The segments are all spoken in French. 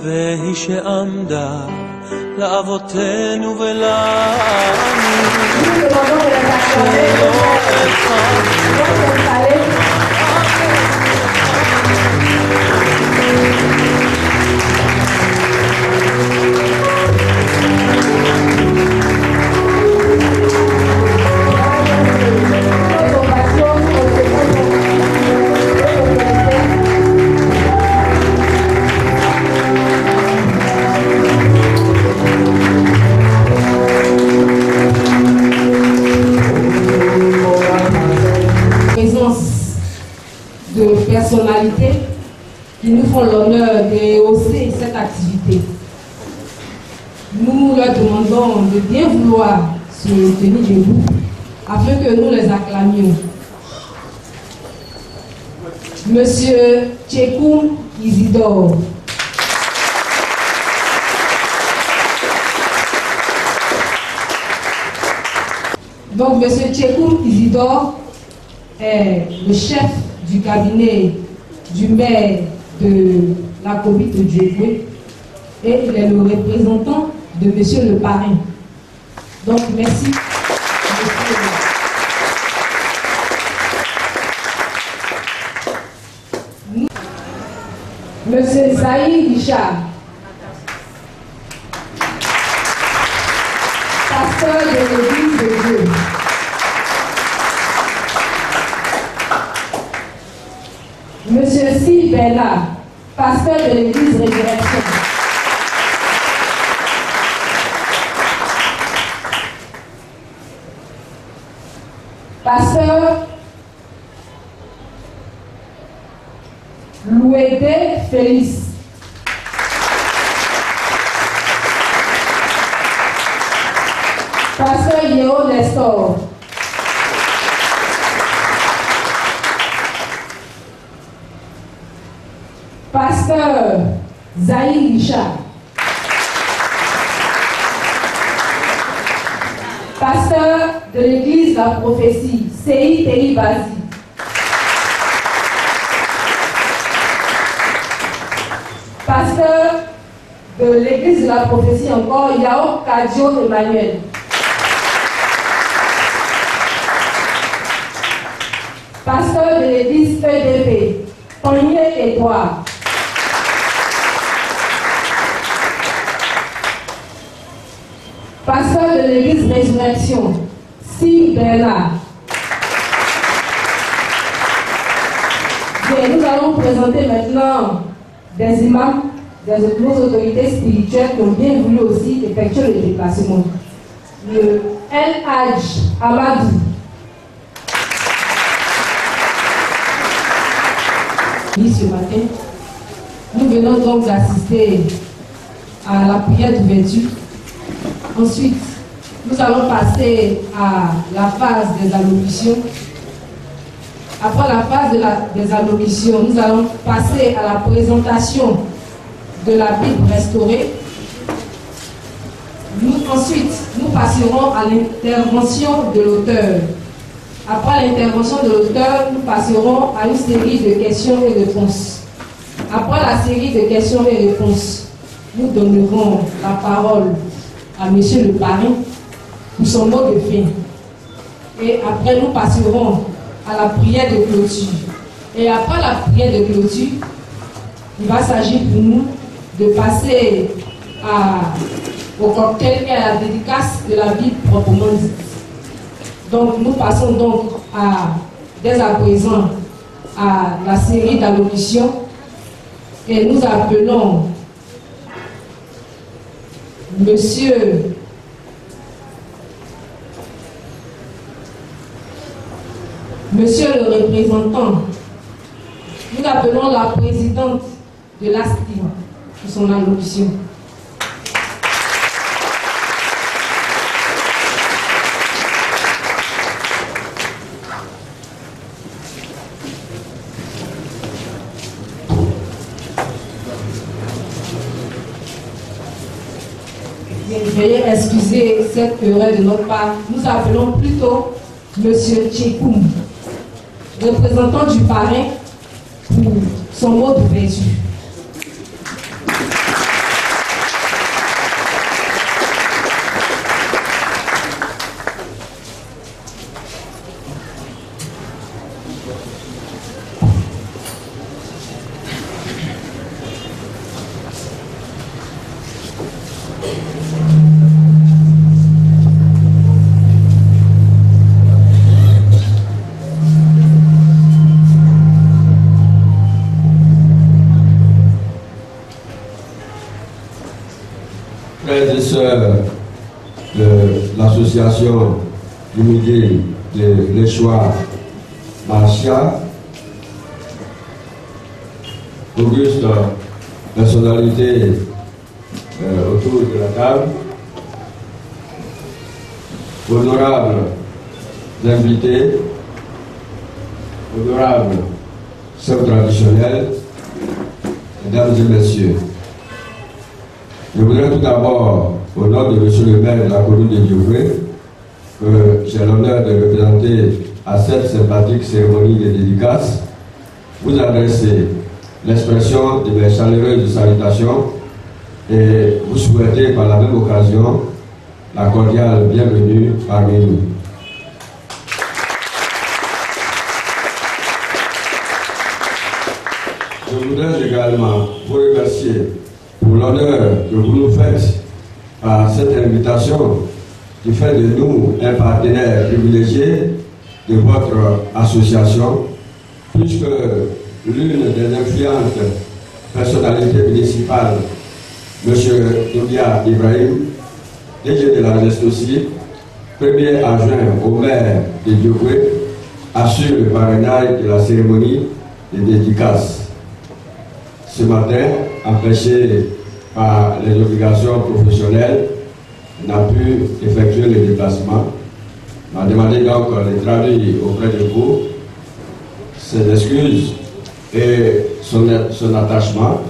והיא שעמדה לאבותינו ולנו שלא personnalités qui nous font l'honneur de rehausser cette activité. Nous leur demandons de bien vouloir se tenir debout afin que nous les acclamions. Monsieur Tchekoum Isidore. Donc, Monsieur Tchekoum Isidore est le chef du cabinet du maire de la commune de Djeboué et il est le représentant de monsieur le parrain. Donc merci. Monsieur Zahir Richard, pasteur de l'église de Dieu. Monsieur Sil Bernard, pasteur de l'église Résurrection. Pasteur Louédé Félix. Pasteur Yéo Nestor. Pasteur Zahir Richard. Pasteur de l'église La Prophétie, Sei Tei Bazi. Pasteur de l'église La Prophétie encore, Yao Kadio Emmanuel. Pasteur de l'église EDP, Ponier Edouard. Pasteur de l'église Résurrection, Sil Bernard. Bien, nous allons présenter maintenant des imams, nos autorités spirituelles qui ont bien voulu aussi effectuer le déplacement. Le El Hadj Amadou. Ce matin, nous venons donc d'assister à la prière d'ouverture. Ensuite, nous allons passer à la phase des allocutions. Après la phase des allocutions, nous allons passer à la présentation de la Bible restaurée. Ensuite, nous passerons à l'intervention de l'auteur. Après l'intervention de l'auteur, nous passerons à une série de questions et réponses. Après la série de questions et réponses, nous donnerons la parole à monsieur le parrain pour son mot de fin. Et après, nous passerons à la prière de clôture. Et après la prière de clôture, il va s'agir pour nous de passer au cocktail et à la dédicace de la Bible proprement dite. Donc, nous passons donc dès à présent à la série d'allocutions et nous appelons Monsieur le représentant, nous appelons la présidente de l'ASTI pour son allocution. Veuillez excuser cette erreur de notre part. Nous appelons plutôt Monsieur Tchekoum, représentant du parrain, pour son mot d'ouverture. frères et sœurs de l'association Limousin de l'Échoua Marcia, auguste personnalité autour de la table, honorables invités, honorables sœurs traditionnels, mesdames et messieurs. Je voudrais tout d'abord, au nom de monsieur le maire de la commune de Diourbé, que j'ai l'honneur de représenter à cette sympathique cérémonie de dédicace, vous adresser l'expression de mes chaleureuses salutations et vous souhaiter par la même occasion la cordiale bienvenue parmi nous. Je voudrais également vous remercier pour l'honneur que vous nous faites par cette invitation qui fait de nous un partenaire privilégié de votre association, puisque l'une des influentes personnalités municipales, M. Doumbia Ibrahim, DG de la Geste aussi, premier adjoint au maire de Diourbé, assure le parrainage de la cérémonie de dédicace. Ce matin, empêché par les obligations professionnelles, n'a pu effectuer le déplacement. M'a demandé donc de traduire auprès de vous ses excuses et son attachement.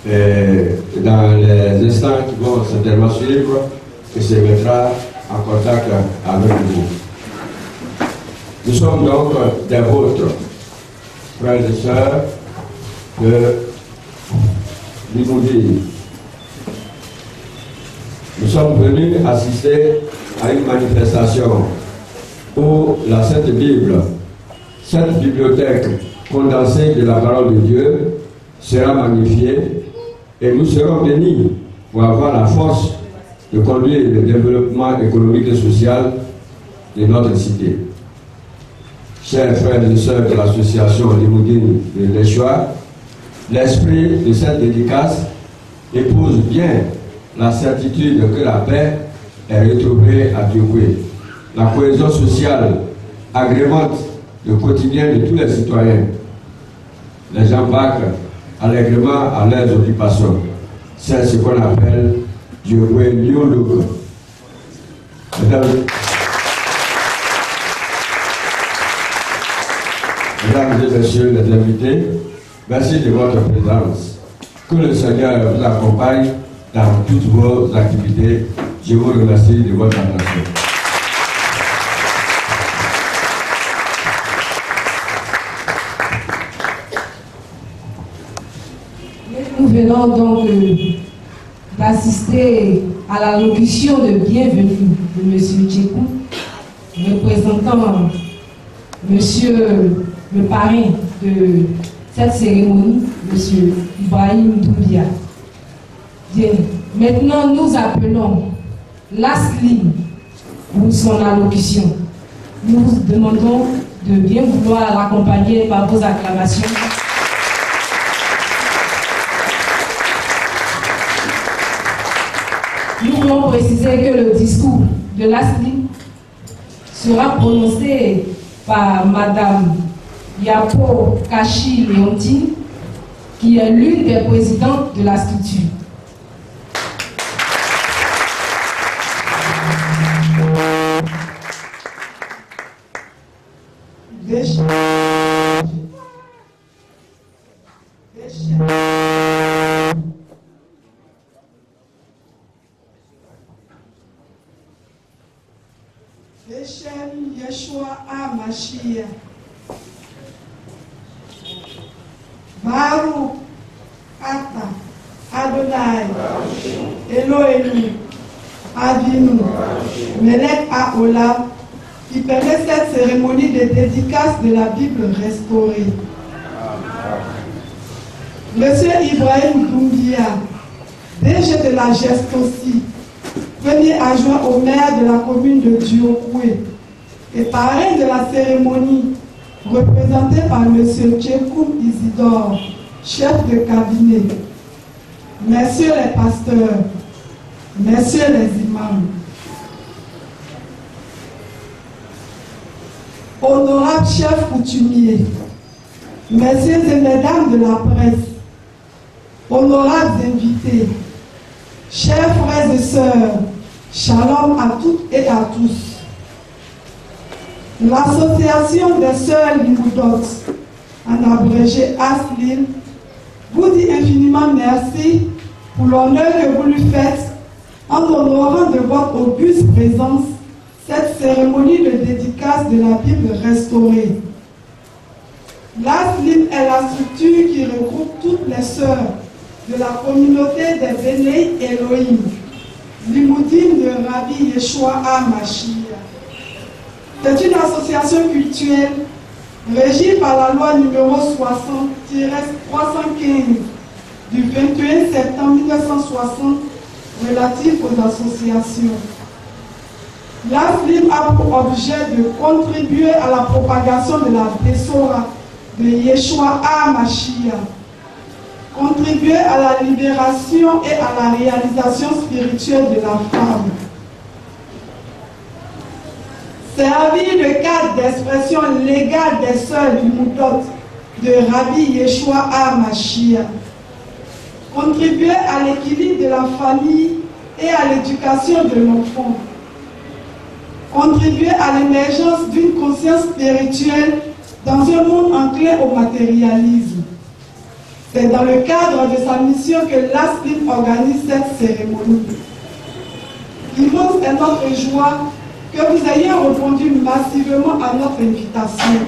Et dans les instants qui vont certainement suivre, il se mettra en contact avec vous. Nous sommes donc des vôtres, frères et sœurs de Limousin. Nous sommes venus assister à une manifestation où la Sainte Bible, cette bibliothèque condensée de la parole de Dieu, sera magnifiée et nous serons bénis pour avoir la force de conduire le développement économique et social de notre cité. Chers frères et sœurs de l'association Limousin de l'Échoua, l'esprit de cette dédicace épouse bien la certitude que la paix est retrouvée à Diourbé. La cohésion sociale agrémente le quotidien de tous les citoyens. Les gens vaquent allègrement à leurs occupations. C'est ce qu'on appelle Diourbé New Look. Mesdames et messieurs les invités, merci de votre présence. Que le Seigneur vous accompagne dans toutes vos activités. Je vous remercie de votre attention. Nous venons donc d'assister à la locution de bienvenue de M. Tchekou, représentant M. le parrain de cette cérémonie, M. Ibrahim Doumbia. Bien. Maintenant, nous appelons l'ASLI pour son allocution. Nous vous demandons de bien vouloir l'accompagner par vos acclamations. Nous voulons préciser que le discours de l'ASLI sera prononcé par Madame Yapo Kachi Léontine, qui est l'une des présidentes de la structure. Yeshua HaMashiach. Baruch Ata Adonai Elohim Avinu Melech HaOlam, qui permet cette cérémonie de dédicace de la Bible restaurée. Monsieur Ibrahim Doumbia, DG de la Geste aussi, premier adjoint au maire de la commune de Diourbé et parrain de la cérémonie, représenté par M. Tchekou Isidore, chef de cabinet. Messieurs les pasteurs, messieurs les imams, honorables chefs coutumiers, messieurs et mesdames de la presse, honorables invités, chers frères et sœurs, shalom à toutes et à tous. L'association des sœurs Limoudot, en abrégé ASLIM, vous dit infiniment merci pour l'honneur que vous lui faites en honorant de votre auguste présence cette cérémonie de dédicace de la Bible restaurée. L'ASLIM est la structure qui regroupe toutes les sœurs de la communauté des Bénéi Elohim, Limoudim de Rabbi Yeshua HaMashiach. C'est une association cultuelle régie par la loi numéro 60-315 du 21 septembre 1960 relative aux associations. L'ASLIM a pour objet de contribuer à la propagation de la Bessora de Yeshua HaMashiach, contribuer à la libération et à la réalisation spirituelle de la femme, servir de cadre d'expression légale des sœurs du Moudot de Rabbi Yeshua HaMashiach, contribuer à l'équilibre de la famille et à l'éducation de l'enfant, contribuer à l'émergence d'une conscience spirituelle dans un monde enclin au matérialisme. C'est dans le cadre de sa mission que l'ASLIM organise cette cérémonie. L'immense est notre joie que vous ayez répondu massivement à notre invitation.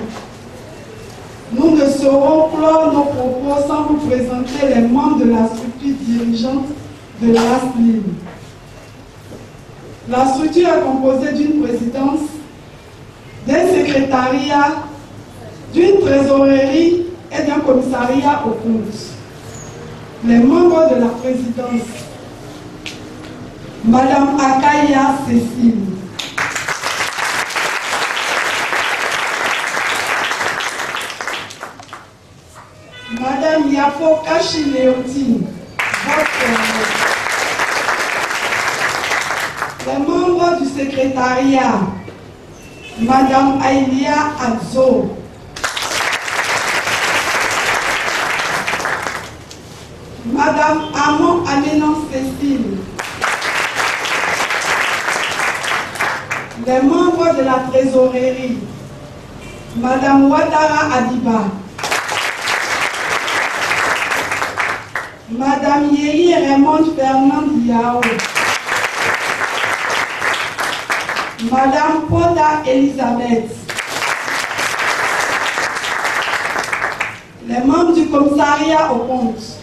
Nous ne saurons clore nos propos sans vous présenter les membres de la structure dirigeante de l'ASLIM. La structure est composée d'une présidence, d'un secrétariat, d'une trésorerie et d'un commissariat aux comptes. Les membres de la présidence: Madame Akaya Cécile, Madame Yapo Kachi-Léontine, les membres du secrétariat: Madame Aïlia Adzo, Madame Amon Aménan Cécile, les membres de la trésorerie: Madame Ouattara Adiba, Madame Yeri Raymond Fernand Yao, Madame Poda Elisabeth, les membres du commissariat aux comptes: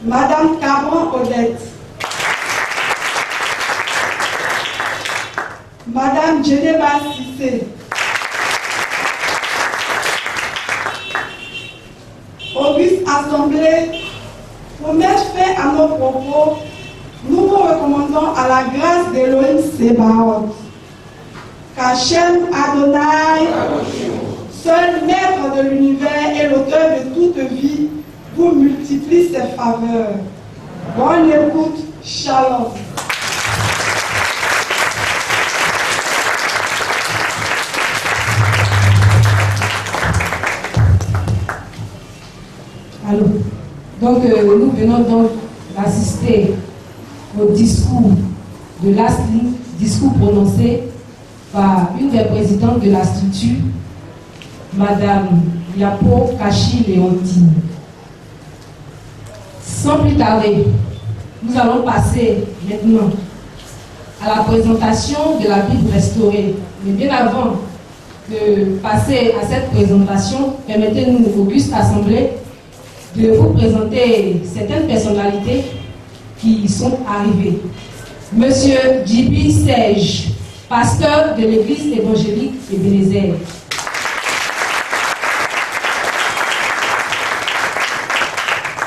Madame Cabron Odette, Madame Geneva Sissé, Auguste Assemblée. Pour mettre fin à nos propos, nous vous recommandons à la grâce d'Elohim Sébaoth, qu'Hachem Adonai, seul maître de l'univers et l'auteur de toute vie, vous multiplie ses faveurs. Bonne écoute, shalom. Allô. Donc, nous venons donc d'assister au discours de l'ASLIM, discours prononcé par une des présidentes de la structure, Madame Yapo Kachi-Léontine. Sans plus tarder, nous allons passer maintenant à la présentation de la Bible restaurée. Mais bien avant de passer à cette présentation, permettez-nous, Auguste Assemblée, de vous présenter certaines personnalités qui sont arrivées. Monsieur Djibi Serge, pasteur de l'église évangélique Ebenezer.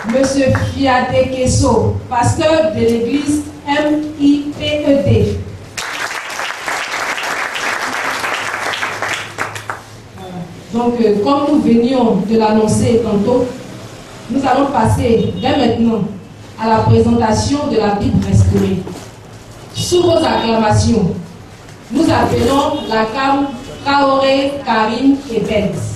Monsieur Fiade Kesso, pasteur de l'église MIPED. Donc, comme nous venions de l'annoncer tantôt, nous allons passer dès maintenant à la présentation de la Bible restaurée. Sous vos acclamations, nous appelons la CAM Traoré, Karim et Benz.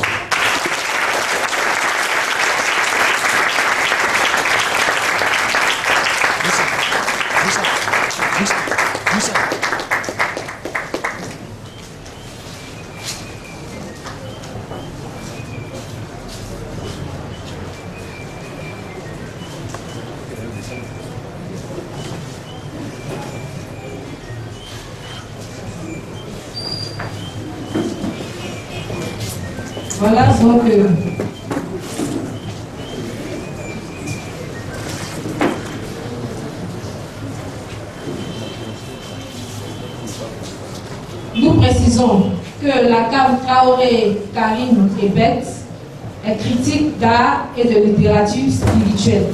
Voilà donc nous précisons que la CAM Traoré, Karim et Benz est critique d'art et de littérature spirituelle.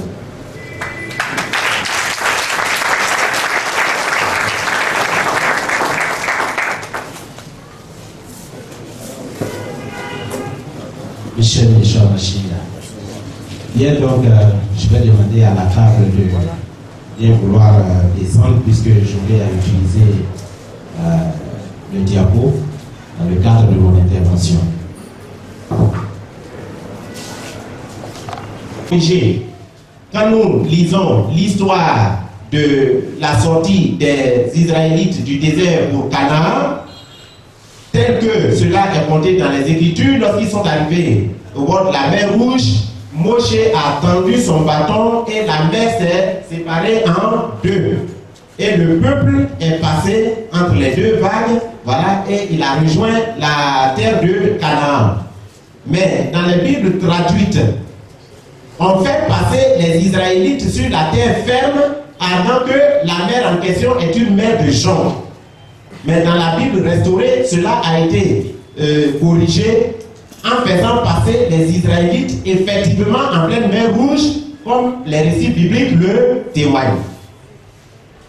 Michel Machida. Bien donc, je vais demander à la table de bien vouloir descendre puisque j'aurai à utiliser le diapo dans le cadre de mon intervention. Quand nous lisons l'histoire de la sortie des Israélites du désert pour Canaan, tel que cela est compté dans les Écritures, lorsqu'ils sont arrivés au bord de la mer Rouge, Moshe a tendu son bâton et la mer s'est séparée en deux. Et le peuple est passé entre les deux vagues, voilà, et il a rejoint la terre de Canaan. Mais dans les Bibles traduites, on fait passer les Israélites sur la terre ferme avant que la mer en question est une mer de jonc. Mais dans la Bible restaurée, cela a été corrigé en faisant passer les Israélites effectivement en pleine mer Rouge, comme les récits bibliques le témoignent.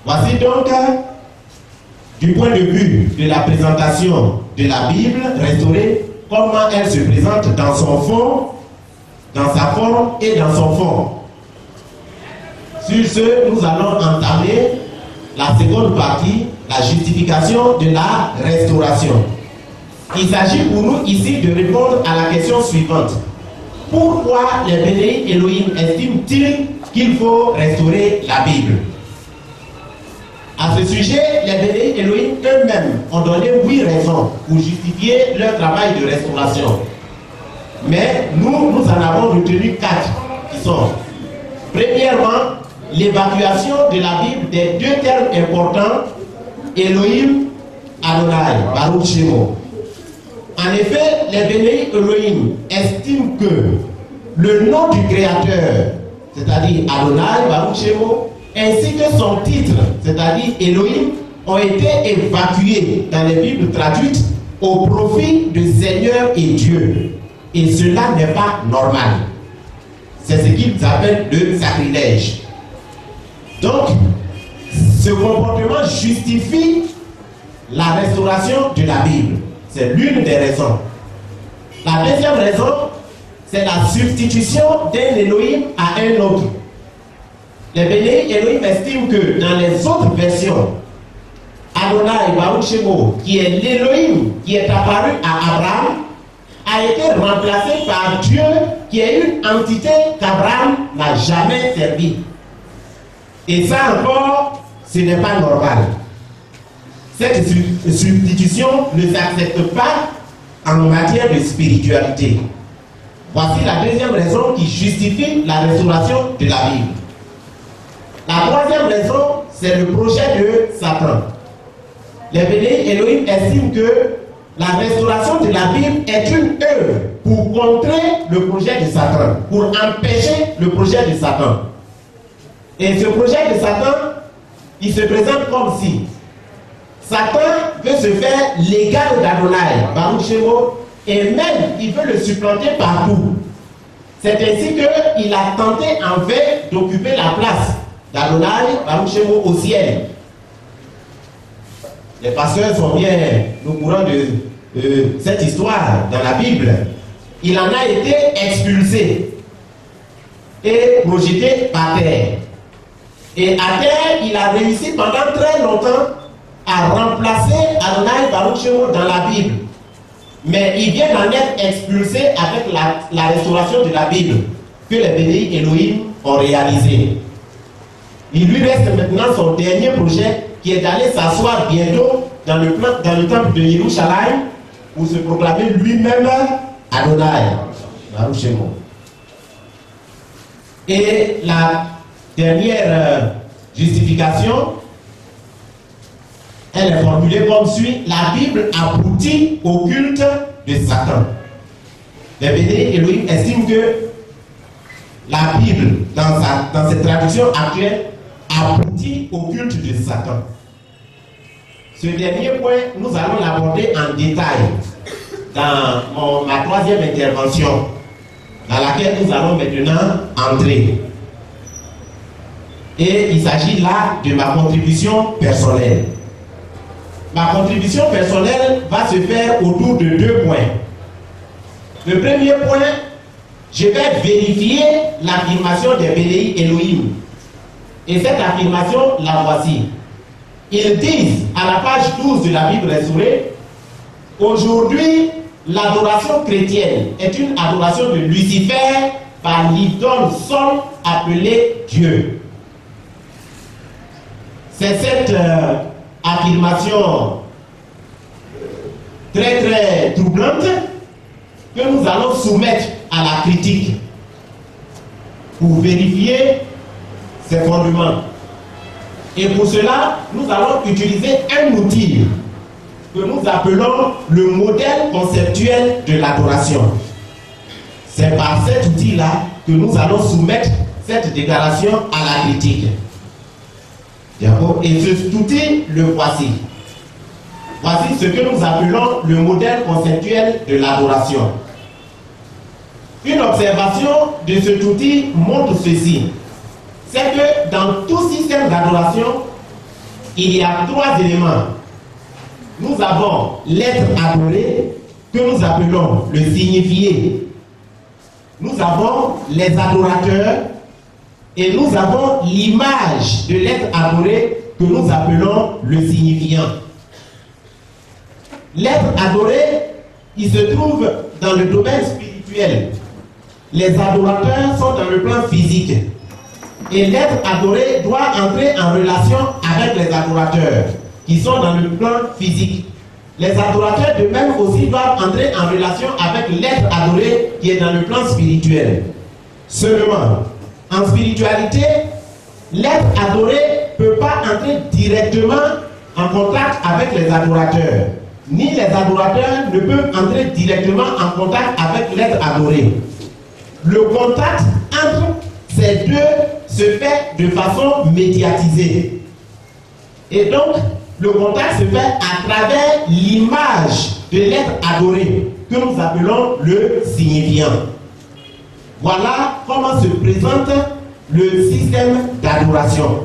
Voici donc, du point de vue de la présentation de la Bible restaurée, comment elle se présente dans son fond, dans sa forme et dans son fond. Sur ce, nous allons entamer la seconde partie, la justification de la restauration. Il s'agit pour nous ici de répondre à la question suivante. Pourquoi les bénis Elohim estiment-ils qu'il faut restaurer la Bible? À ce sujet, les bénis Elohim eux-mêmes ont donné 8 raisons pour justifier leur travail de restauration. Mais nous en avons retenu 4 qui sont, premièrement, l'évacuation de la Bible des 2 termes importants, Elohim, Adonai, Baruch Shemo. En effet, les bénis Elohim estiment que le nom du Créateur, c'est-à-dire Adonai, Baruch Shemo, ainsi que son titre, c'est-à-dire Elohim, ont été évacués dans les Bibles traduites au profit de Seigneur et Dieu. Et cela n'est pas normal. C'est ce qu'ils appellent le sacrilège. Donc, ce comportement justifie la restauration de la Bible. C'est l'une des raisons. La deuxième raison, c'est la substitution d'un Elohim à un autre. Les bénis Elohim estiment que dans les autres versions, Adonai Baruch Shemo, qui est l'Elohim qui est apparu à Abraham, a été remplacé par Dieu, qui est une entité qu'Abraham n'a jamais servi. Et ça encore, ce n'est pas normal. Cette substitution ne s'accepte pas en matière de spiritualité. Voici la deuxième raison qui justifie la restauration de la Bible. La troisième raison, c'est le projet de Satan. Les bénis Elohim estiment que la restauration de la Bible est une œuvre pour contrer le projet de Satan, pour empêcher le projet de Satan. Et ce projet de Satan, il se présente comme si Satan veut se faire l'égal d'Adonai, Baruch Shemo, et même il veut le supplanter partout. C'est ainsi qu'il a tenté en vain d'occuper la place d'Adonai, Baruch Shemo au ciel. Les pasteurs sont bien au courant de cette histoire dans la Bible. Il en a été expulsé et projeté par terre. Et à terre, il a réussi pendant très longtemps à remplacer Adonai Baruch Shemo dans la Bible. Mais il vient d'en être expulsé avec la restauration de la Bible que les bénis Elohim ont réalisé. Il lui reste maintenant son dernier projet qui est d'aller s'asseoir bientôt dans le temple de Yerushalayim pour se proclamer lui-même Adonai Baruch Shemo. Et la dernière justification, elle est formulée comme suit: la Bible aboutit au culte de Satan. Les bénis Elohim estiment que la Bible, dans cette traduction actuelle, aboutit au culte de Satan. Ce dernier point, nous allons l'aborder en détail dans ma troisième intervention, dans laquelle nous allons maintenant entrer. Et il s'agit là de ma contribution personnelle. Ma contribution personnelle va se faire autour de deux points. Le premier point, je vais vérifier l'affirmation des bénis Elohim. Et cette affirmation, la voici. Ils disent à la page 12 de la Bible restaurée: aujourd'hui, l'adoration chrétienne est une adoration de Lucifer par l'idole seule appelée Dieu. C'est cette affirmation très très troublante que nous allons soumettre à la critique pour vérifier ses fondements. Et pour cela, nous allons utiliser un outil que nous appelons le modèle conceptuel de l'adoration. C'est par cet outil-là que nous allons soumettre cette déclaration à la critique. Et cet outil, le voici. Voici ce que nous appelons le modèle conceptuel de l'adoration. Une observation de cet outil montre ceci: c'est que dans tout système d'adoration, il y a trois éléments. Nous avons l'être adoré, que nous appelons le signifié. Nous avons les adorateurs et nous avons l'image de l'être adoré que nous appelons le signifiant. L'être adoré, il se trouve dans le domaine spirituel. Les adorateurs sont dans le plan physique. Et l'être adoré doit entrer en relation avec les adorateurs qui sont dans le plan physique. Les adorateurs de même aussi doivent entrer en relation avec l'être adoré qui est dans le plan spirituel. Seulement, en spiritualité, l'être adoré ne peut pas entrer directement en contact avec les adorateurs. Ni les adorateurs ne peuvent entrer directement en contact avec l'être adoré. Le contact entre ces deux se fait de façon médiatisée. Et donc, le contact se fait à travers l'image de l'être adoré, que nous appelons le signifiant. Voilà comment se présente le système d'adoration.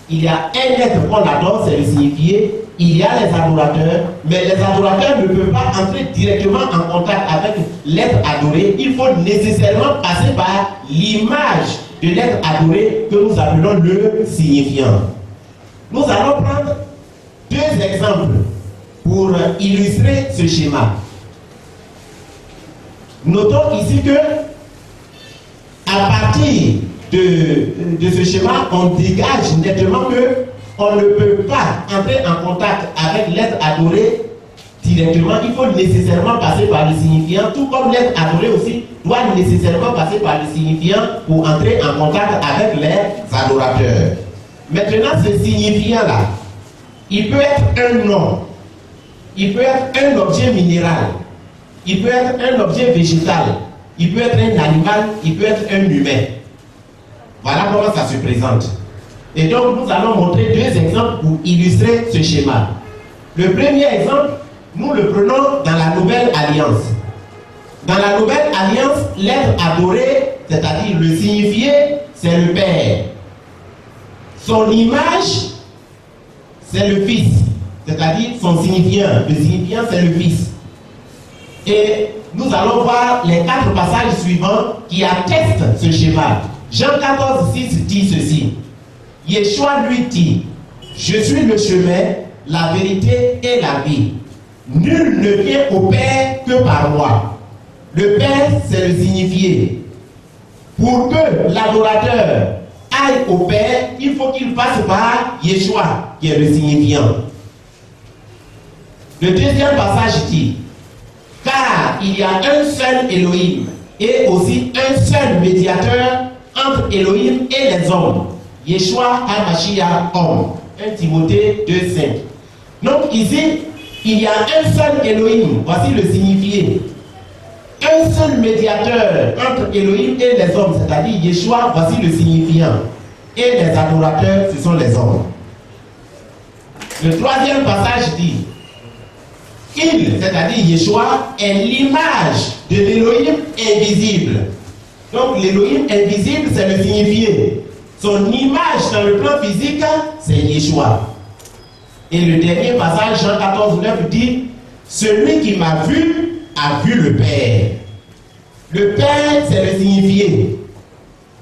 Il y a un être qu'on adore, c'est le signifié. Il y a les adorateurs, mais les adorateurs ne peuvent pas entrer directement en contact avec l'être adoré. Il faut nécessairement passer par l'image de l'être adoré que nous appelons le signifiant. Nous allons prendre deux exemples pour illustrer ce schéma. Notons ici que à partir de ce schéma, on dégage nettement que on ne peut pas entrer en contact avec l'être adoré directement. Il faut nécessairement passer par le signifiant, tout comme l'être adoré aussi doit nécessairement passer par le signifiant pour entrer en contact avec les adorateurs. Maintenant, ce signifiant-là, il peut être un nom, il peut être un objet minéral, il peut être un objet végétal, il peut être un animal, il peut être un humain. Voilà comment ça se présente. Et donc, nous allons montrer deux exemples pour illustrer ce schéma. Le premier exemple, nous le prenons dans la Nouvelle Alliance. Dans la Nouvelle Alliance, l'être adoré, c'est-à-dire le signifié, c'est le Père. Son image, c'est le Fils, c'est-à-dire son signifiant. Le signifiant, c'est le Fils. Et nous allons voir les quatre passages suivants qui attestent ce schéma. Jean 14, 6 dit ceci: Yeshua lui dit, je suis le chemin, la vérité et la vie. Nul ne vient au Père que par moi. Le Père, c'est le signifié. Pour que l'adorateur aille au Père, il faut qu'il passe par Yeshua, qui est le signifiant. Le deuxième passage dit, car il y a un seul Elohim et aussi un seul médiateur entre Elohim et les hommes, Yeshua HaMashiach, homme. 1 Timothée 2,5. Donc ici, il y a un seul Elohim, voici le signifié. Un seul médiateur entre Elohim et les hommes, c'est-à-dire Yeshua, voici le signifiant. Et les adorateurs, ce sont les hommes. Le troisième passage dit, il, c'est-à-dire Yeshua, est l'image de l'Elohim invisible. Donc l'Elohim invisible, c'est le signifié. Son image dans le plan physique, c'est Yeshua. Et le dernier passage, Jean 14, 9 dit, celui qui m'a vu a vu le Père. Le Père, c'est le signifié.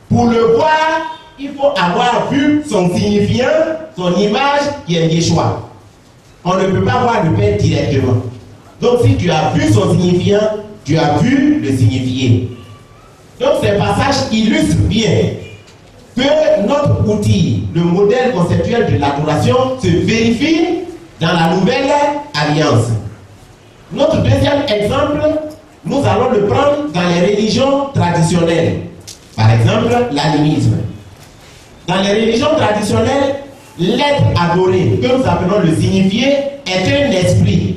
Pour le voir, il faut avoir vu son signifiant, son image qui est Yeshua. On ne peut pas voir le Père directement. Donc si tu as vu son signifiant, tu as vu le signifié. Donc ces passages illustrent bien que notre outil, le modèle conceptuel de l'adoration, se vérifie dans la nouvelle alliance. Notre deuxième exemple, nous allons le prendre dans les religions traditionnelles. Par exemple, l'animisme. Dans les religions traditionnelles, l'être adoré, que nous appelons le signifié, est un esprit.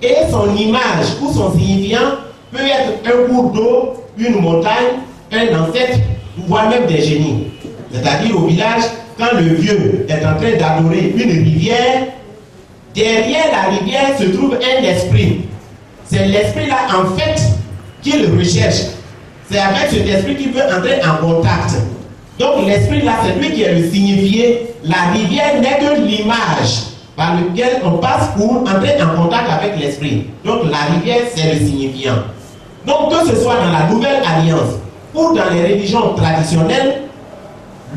Et son image ou son signifiant peut être un cours d'eau, une montagne, un ancêtre, voire même des génies. C'est-à-dire au village, quand le vieux est en train d'adorer une rivière, derrière la rivière se trouve un esprit. C'est l'esprit-là, en fait, qu'il recherche. C'est avec cet esprit qu'il veut entrer en contact. Donc l'esprit-là, c'est lui qui est le signifié. La rivière n'est que l'image par laquelle on passe pour entrer en contact avec l'esprit. Donc la rivière, c'est le signifiant. Donc que ce soit dans la nouvelle alliance ou dans les religions traditionnelles,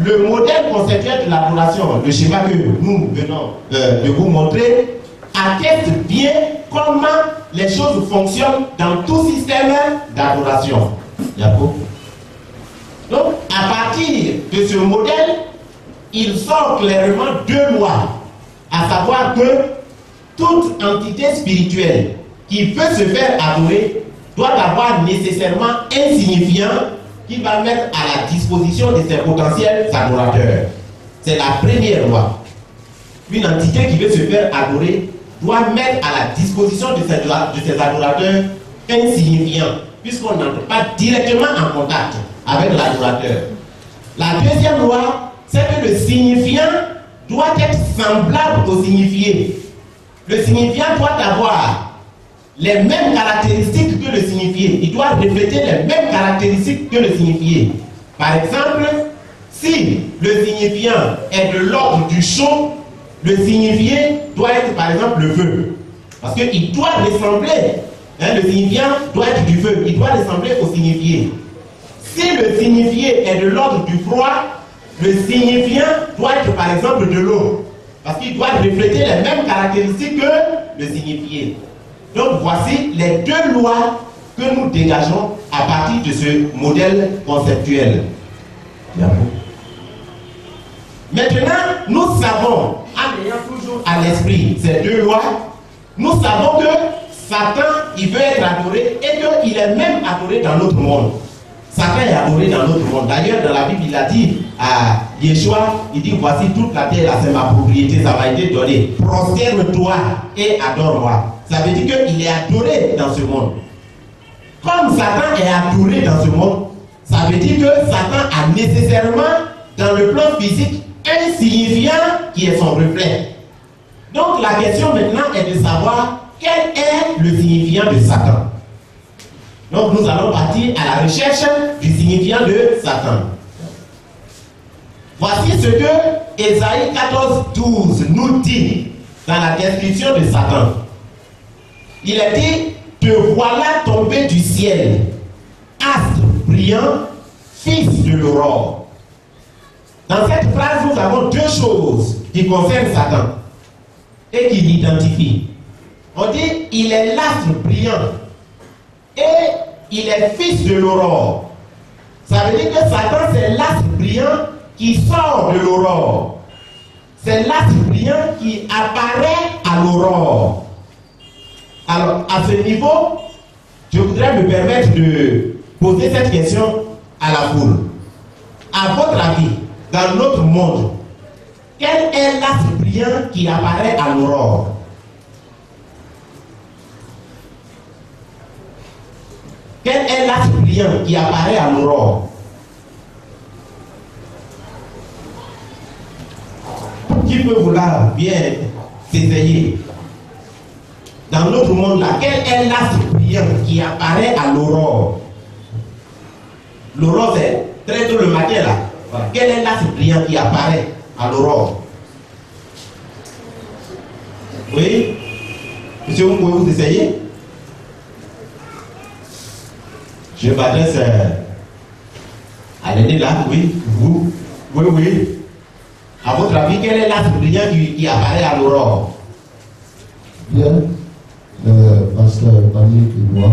le modèle conceptuel de l'adoration, le schéma que nous venons de vous montrer, atteste bien comment les choses fonctionnent dans tout système d'adoration. Donc, à partir de ce modèle, il sort clairement deux lois, à savoir que toute entité spirituelle qui veut se faire adorer doit avoir nécessairement un signifiant qui va mettre à la disposition de ses potentiels adorateurs. C'est la première loi. Une entité qui veut se faire adorer doit mettre à la disposition de ses adorateurs un signifiant, puisqu'on n'entre pas directement en contact avec l'adorateur. La deuxième loi, c'est que le signifiant doit être semblable au signifié. Le signifiant doit avoir les mêmes caractéristiques que le signifié. Il doit refléter les mêmes caractéristiques que le signifié. Par exemple, si le signifiant est de l'ordre du chaud, le signifié doit être par exemple le feu. Parce qu'il doit ressembler, le signifiant doit être du feu, il doit ressembler au signifié. Si le signifié est de l'ordre du froid, le signifiant doit être par exemple de l'eau. Parce qu'il doit refléter les mêmes caractéristiques que le signifié. Donc voici les deux lois que nous dégageons à partir de ce modèle conceptuel. Maintenant, nous savons, en ayant toujours à l'esprit ces deux lois, nous savons que Satan, il veut être adoré et qu'il est même adoré dans notre monde. Satan est adoré dans notre monde. D'ailleurs, dans la Bible, il a dit à Yeshua, il dit, voici toute la terre, là, c'est ma propriété, ça m'a été donné. Prosterne-toi et adore-moi. Ça veut dire qu'il est adoré dans ce monde. Comme Satan est adoré dans ce monde, ça veut dire que Satan a nécessairement, dans le plan physique, un signifiant qui est son reflet. Donc la question maintenant est de savoir quel est le signifiant de Satan. Donc nous allons partir à la recherche du signifiant de Satan. Voici ce que Ésaïe 14, 12 nous dit dans la description de Satan. Il a dit, te voilà tombé du ciel, astre brillant, fils de l'aurore. Dans cette phrase, nous avons deux choses qui concernent Satan et qui l'identifient. On dit il est l'astre brillant et il est fils de l'aurore. Ça veut dire que Satan, c'est l'astre brillant qui sort de l'aurore. C'est l'astre brillant qui apparaît à l'aurore. Alors, à ce niveau, je voudrais me permettre de poser cette question à la foule. À votre avis, dans notre monde, quel est l'astre brillant qui apparaît à l'aurore? Quel est l'astre brillant qui apparaît à l'aurore? Qui peut vouloir bien s'essayer? Dans notre monde là, quel est l'astre brillant qui apparaît à l'aurore? L'aurore, c'est très tôt le matin là. Voilà. Quel est l'astre brillant qui apparaît à l'aurore? Oui? Monsieur, vous pouvez vous essayer? Je m'adresse à l'année là, oui, vous, oui. À votre avis, quel est l'astre brillant qui apparaît à l'aurore? Bien, pasteur Daniel et moi,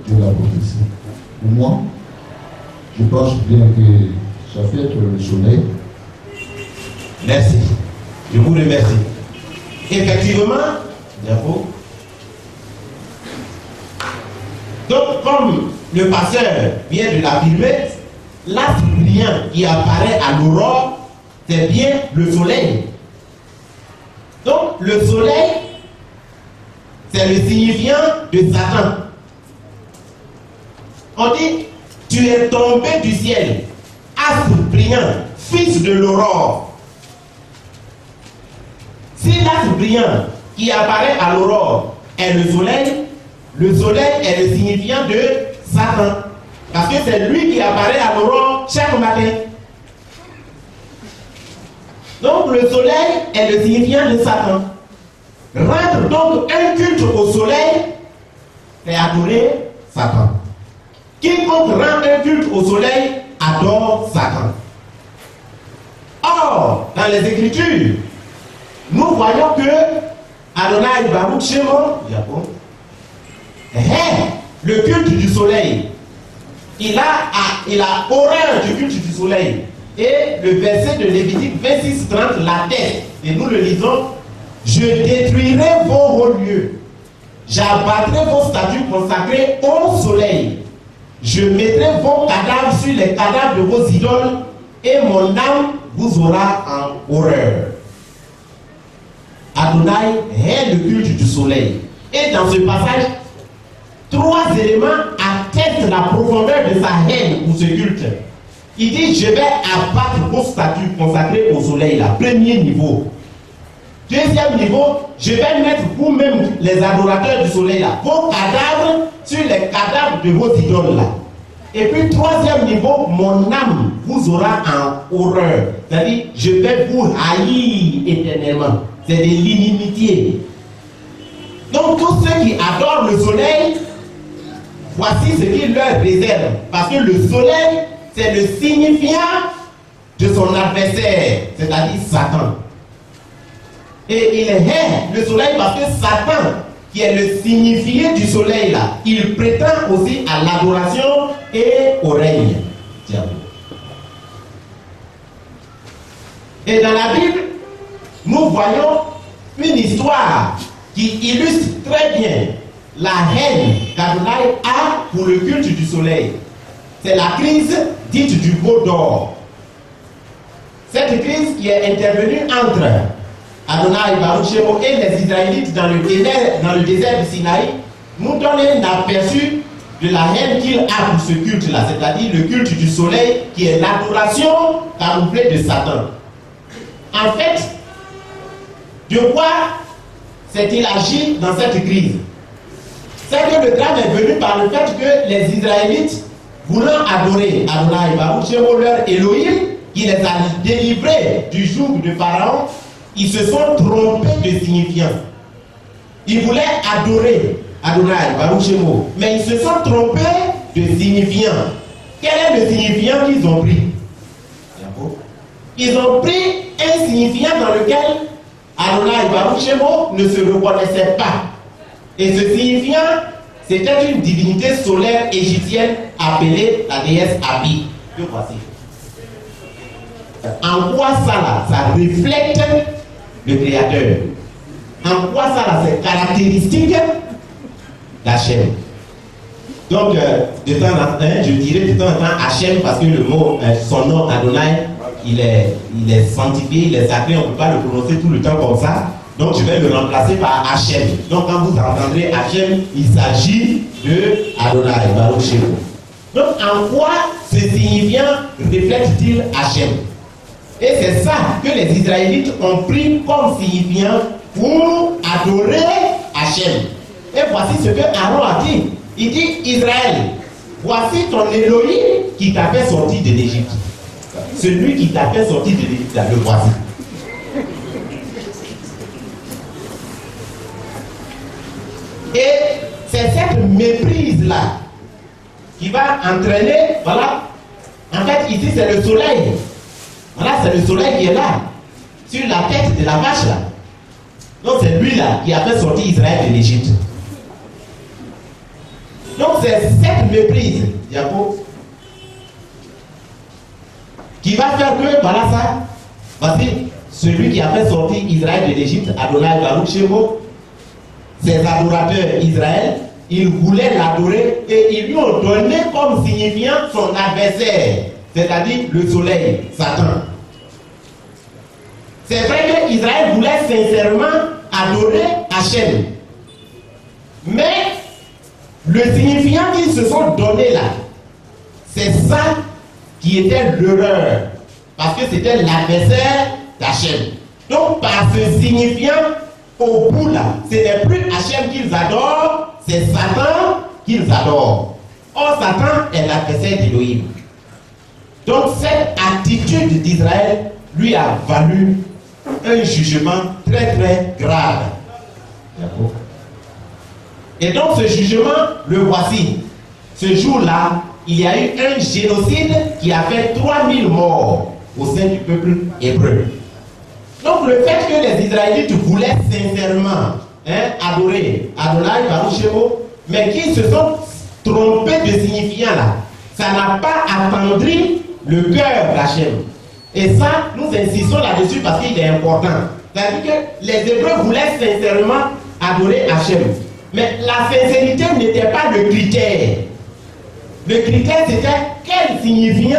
de la prophétie. Pour moi, je pense bien que ça fait être le soleil. Merci. Je vous remercie. Effectivement, bravo. Donc, comme le pasteur vient de l'affirmer, l'astre brillant qui apparaît à l'aurore, c'est bien le soleil. Donc, le soleil, c'est le signifiant de Satan. On dit, tu es tombé du ciel, astre brillant, fils de l'aurore. Si l'astre brillant qui apparaît à l'aurore est le soleil est le signifiant de Satan. Parce que c'est lui qui apparaît à l'aurore chaque matin. Donc le soleil est le signifiant de Satan. Rendre donc un culte au soleil, c'est adorer Satan. Quiconque rend un culte au soleil adore Satan. Or, dans les Écritures, nous voyons que Adonai Baruch Shemo, le culte du soleil, il a horreur du culte du soleil. Et le verset de Lévitique 26-30 l'atteste. Et nous le lisons. Je détruirai vos hauts lieux. J'abattrai vos statues consacrées au soleil. Je mettrai vos cadavres sur les cadavres de vos idoles. Et mon âme vous aura en horreur. Adonai est le culte du soleil. Et dans ce passage, 3 éléments attestent la profondeur de sa haine pour ce culte. Il dit, je vais abattre vos statues consacrées au soleil, là. Premier niveau. Deuxième niveau, je vais mettre vous-même, les adorateurs du soleil, là, vos cadavres sur les cadavres de vos idoles, là. Et puis, troisième niveau, mon âme vous aura en horreur. C'est-à-dire, je vais vous haïr éternellement. C'est de l'inimitié. Donc, tous ceux qui adorent le soleil, voici ce qu'il leur réserve. Parce que le soleil, c'est le signifiant de son adversaire, c'est-à-dire Satan. Et il hait le soleil parce que Satan, qui est le signifié du soleil là, il prétend aussi à l'adoration et au règne. Et dans la Bible, nous voyons une histoire qui illustre très bien la haine qu'Adonai a pour le culte du soleil. C'est la crise dite du veau d'or. Cette crise qui est intervenue entre Adonai Baruch Shemo et les Israélites dans le désert du Sinaï nous donne un aperçu de la haine qu'il a pour ce culte-là, c'est-à-dire le culte du soleil qui est l'adoration camouflée de Satan. En fait, de quoi s'est-il agi dans cette crise? C'est que le drame est venu par le fait que les Israélites, voulant adorer Adonai Baruch Shemo, leur Elohim, qui les a délivrés du joug de Pharaon, ils se sont trompés de signifiant. Ils voulaient adorer Adonai Baruch Shemo, mais ils se sont trompés de signifiant. Quel est le signifiant qu'ils ont pris? ils ont pris un signifiant dans lequel Adonai Baruch Shemo ne se reconnaissait pas. Et ce signifiant, c'était une divinité solaire égyptienne appelée la déesse Abi. Que voici. En quoi ça là, ça reflète le Créateur? En quoi ça là, c'est caractéristique d'Hachem? Donc, de temps en temps, je dirais de temps en temps Hachem parce que le mot, son nom Adonai, il est sanctifié, il est sacré, on ne peut pas le prononcer tout le temps comme ça. Donc, je vais le remplacer par Hachem. Donc, quand vous entendrez Hachem, il s'agit de Adonai, Baruch Shemo. Donc, en quoi ce signifiant reflète-t-il Hachem? Et c'est ça que les Israélites ont pris comme signifiant pour adorer Hachem. Et voici ce que Aaron a dit. Il dit, Israël, voici ton Elohim qui t'a fait sortir de l'Égypte. Celui qui t'a fait sortir de l'Égypte, le voici. Et c'est cette méprise-là qui va entraîner, voilà, en fait ici c'est le soleil. Voilà, c'est le soleil qui est là, sur la tête de la vache là. Donc c'est lui là qui a fait sortir Israël de l'Égypte. Donc c'est cette méprise, Jacob, qui va faire que, voilà ça, voici, celui qui a fait sortir Israël de l'Égypte, Adonai Baruch Shemo, ses adorateurs Israël, ils voulaient l'adorer et ils lui ont donné comme signifiant son adversaire, c'est-à-dire le soleil, Satan. C'est vrai qu'Israël voulait sincèrement adorer Hachem. Mais le signifiant qu'ils se sont donné là, c'est ça qui était l'erreur. Parce que c'était l'adversaire d'Hachem. Donc par ce signifiant, au bout là, ce n'est plus Hachem qu'ils adorent, c'est Satan qu'ils adorent. Or Satan est l'adversaire d'Élohim. Donc cette attitude d'Israël lui a valu un jugement très très grave. Et donc ce jugement, le voici. Ce jour-là, il y a eu un génocide qui a fait 3000 morts au sein du peuple hébreu. Donc le fait que les Israélites voulaient sincèrement adorer Adonai Baruch Shemo, mais qu'ils se sont trompés de signifiant là, ça n'a pas attendri le cœur d'Hachem. Et ça, nous insistons là-dessus parce qu'il est important. C'est-à-dire que les Hébreux voulaient sincèrement adorer Hachem. Mais la sincérité n'était pas le critère. Le critère c'était quel signifiant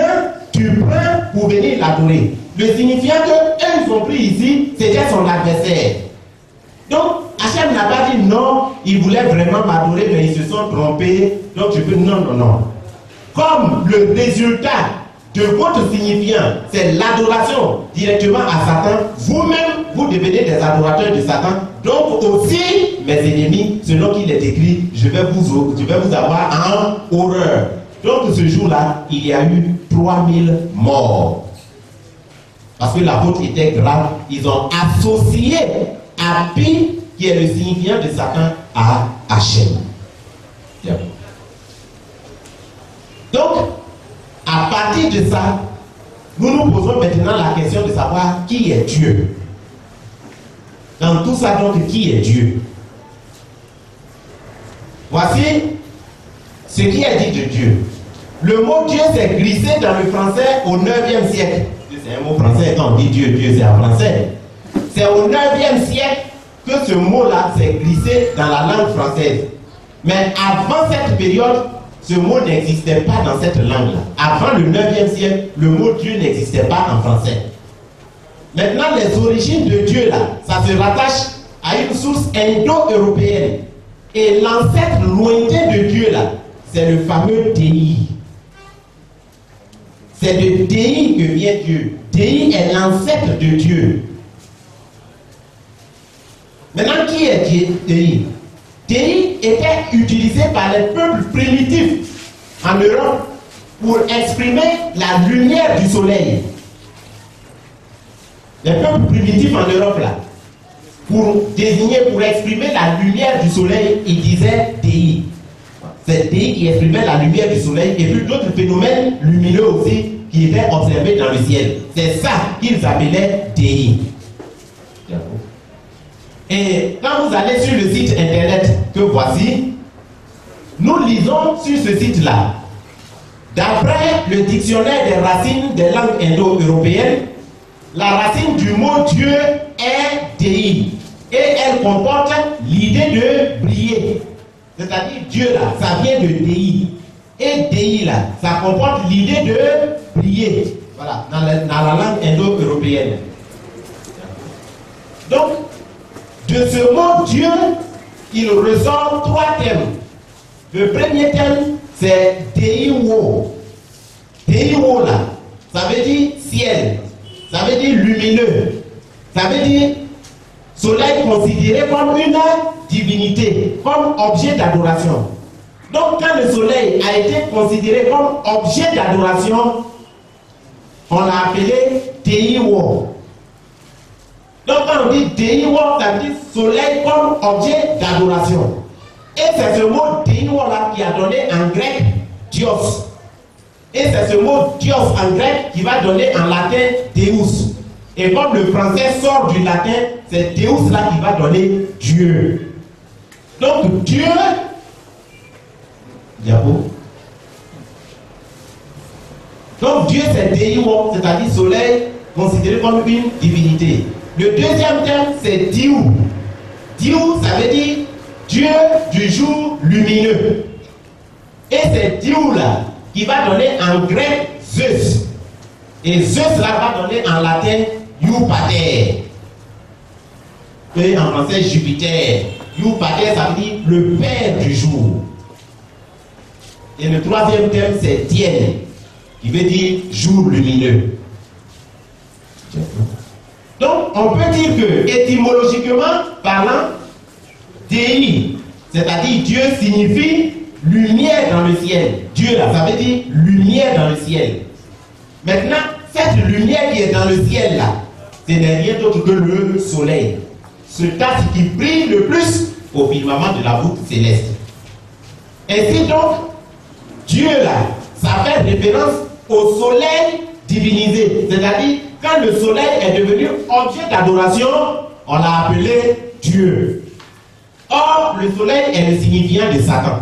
tu prends pour venir l'adorer. Le signifiant qu'eux ils ont pris ici, c'était son adversaire. Donc Hachem n'a pas dit non, ils voulaient vraiment m'adorer, mais ils se sont trompés. Donc je peux non, non, non. Comme le résultat de votre signifiant, c'est l'adoration directement à Satan, vous-même, vous devenez des adorateurs de Satan. Donc aussi, mes ennemis, selon qu'il est écrit, je vais vous avoir en horreur. Donc ce jour-là, il y a eu 3000 morts. Parce que la faute était grave. Ils ont associé Abi, qui est le signifiant de Satan, à Hachem. Donc, à partir de ça, nous nous posons maintenant la question de savoir qui est Dieu. Dans tout ça, donc, qui est Dieu? Voici ce qui est dit de Dieu. Le mot Dieu s'est glissé dans le français au 9e siècle. C'est un mot français, quand on dit Dieu, Dieu c'est en français. C'est au 9e siècle que ce mot-là s'est glissé dans la langue française. Mais avant cette période, ce mot n'existait pas dans cette langue-là. Avant le 9e siècle, le mot Dieu n'existait pas en français. Maintenant, les origines de Dieu, là, ça se rattache à une source indo-européenne. Et l'ancêtre lointain de Dieu, là, c'est le fameux Dei. C'est de Dei que vient Dieu. Dei est l'ancêtre de Dieu. Maintenant, qui est Dei? Dei était utilisé par les peuples primitifs en Europe pour exprimer la lumière du soleil. Les peuples primitifs en Europe, là, pour désigner, pour exprimer la lumière du soleil, ils disaient Dei. C'est Dei qui exprimait la lumière du soleil et puis d'autres phénomènes lumineux aussi qui était observé dans le ciel. C'est ça qu'ils appelaient Dei. Et quand vous allez sur le site internet que voici, nous lisons sur ce site-là. D'après le dictionnaire des racines des langues indo-européennes, la racine du mot Dieu est Dei. Et elle comporte l'idée de briller. C'est-à-dire Dieu là, ça vient de Dei. Et Dei là, ça comporte l'idée de briller. Voilà, dans la langue indo-européenne. Donc, de ce mot Dieu, il ressort 3 thèmes. Le premier thème, c'est Deiwo. Deiwo là, ça veut dire ciel, ça veut dire lumineux, ça veut dire soleil considéré comme une divinité, comme objet d'adoration. Donc quand le soleil a été considéré comme objet d'adoration, on l'a appelé Deiwo. Donc quand on dit Deiwo, ça veut dire soleil comme objet d'adoration. Et c'est ce mot Deiwo là qui a donné en grec Dios. Et c'est ce mot Dios en grec qui va donner en latin Deus. Et comme le français sort du latin, c'est Deus là qui va donner Dieu. Donc Dieu, diapo. Donc Dieu c'est Deiwo, c'est-à-dire soleil considéré comme une divinité. Le deuxième thème c'est Diu. Diu ça veut dire Dieu du jour lumineux. Et c'est Dieu là qui va donner en grec Zeus. Et Zeus là va donner en latin Youpater. Et en français Jupiter. Youpater ça veut dire le père du jour. Et le troisième thème c'est Dien, qui veut dire jour lumineux. Donc on peut dire que étymologiquement parlant, Dei, c'est-à-dire Dieu signifie lumière dans le ciel. Dieu là, ça veut dire lumière dans le ciel. Maintenant, cette lumière qui est dans le ciel là, ce n'est rien d'autre que le soleil. Ce tas qui brille le plus au firmament de la voûte céleste. Ainsi donc, Dieu là, ça fait référence au soleil divinisé. C'est-à-dire, quand le soleil est devenu objet d'adoration, on l'a appelé Dieu. Or, le soleil est le signifiant de Satan.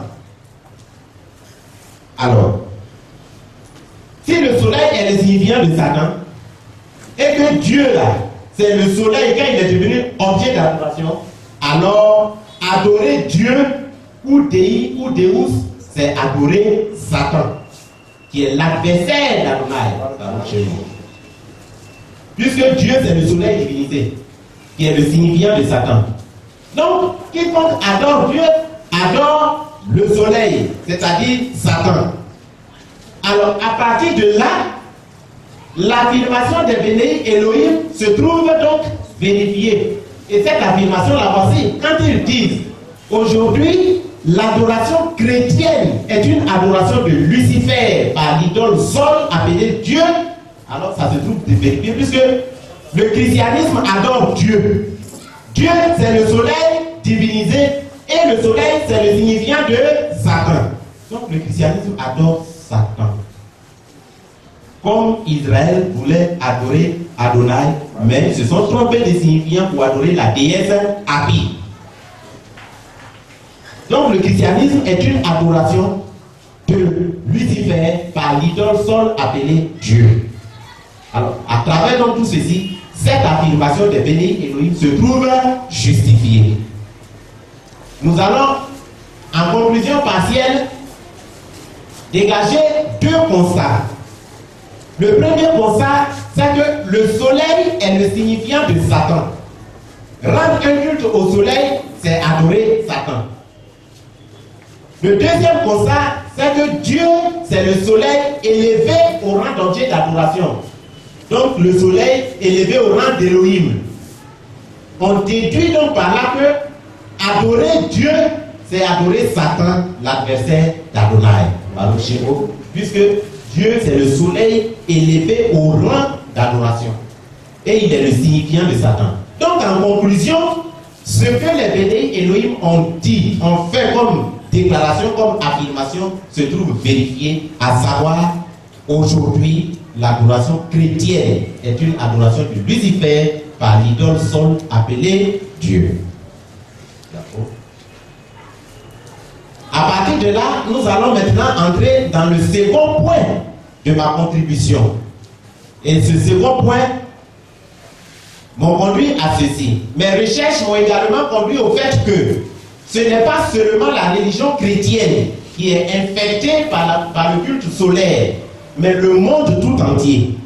Alors, si le soleil est le signifiant de Satan, et que Dieu là, c'est le soleil quand il est devenu objet d'adoration, alors adorer Dieu ou Dei ou Deus, c'est adorer Satan, qui est l'adversaire d'Adonai. Puisque Dieu c'est le soleil divinité, qui est le signifiant de Satan. Donc, quiconque adore Dieu, adore le soleil, c'est-à-dire Satan. Alors, à partir de là, l'affirmation des Bénéi Elohim se trouve donc vérifiée. Et cette affirmation, la voici, quand ils disent, aujourd'hui, l'adoration chrétienne est une adoration de Lucifer par l'idole Sol appelée Dieu, alors ça se trouve vérifié, puisque le christianisme adore Dieu. Dieu, c'est le soleil divinisé, et le soleil, c'est le signifiant de Satan. Donc le christianisme adore Satan. Comme Israël voulait adorer Adonai, mais ils se sont trompés des signifiants pour adorer la déesse Hapi. Donc le christianisme est une adoration de Lucifer par l'idole Sol appelée Dieu. Alors, à travers donc tout ceci, cette affirmation des Bénéi Elohim se trouve justifiée. Nous allons, en conclusion partielle, dégager 2 constats. Le premier constat, c'est que le soleil est le signifiant de Satan. Rendre un culte au soleil, c'est adorer Satan. Le deuxième constat, c'est que Dieu, c'est le soleil élevé au rang d'objet d'adoration. Donc le soleil élevé au rang d'Élohim. On déduit donc par là que adorer Dieu, c'est adorer Satan, l'adversaire d'Adonai. Puisque Dieu, c'est le soleil élevé au rang d'adoration. Et il est le signifiant de Satan. Donc en conclusion, ce que les Bénéi Elohim ont dit, ont fait comme déclaration, comme affirmation, se trouve vérifié, à savoir Aujourd'hui, l'adoration chrétienne est une adoration de Lucifer par l'idole Sol appelée Dieu. D'accord. À partir de là, nous allons maintenant entrer dans le second point de ma contribution. Et ce second point m'ont conduit à ceci. Mes recherches m'ont également conduit au fait que ce n'est pas seulement la religion chrétienne qui est infectée par le culte solaire, mais le monde tout entier.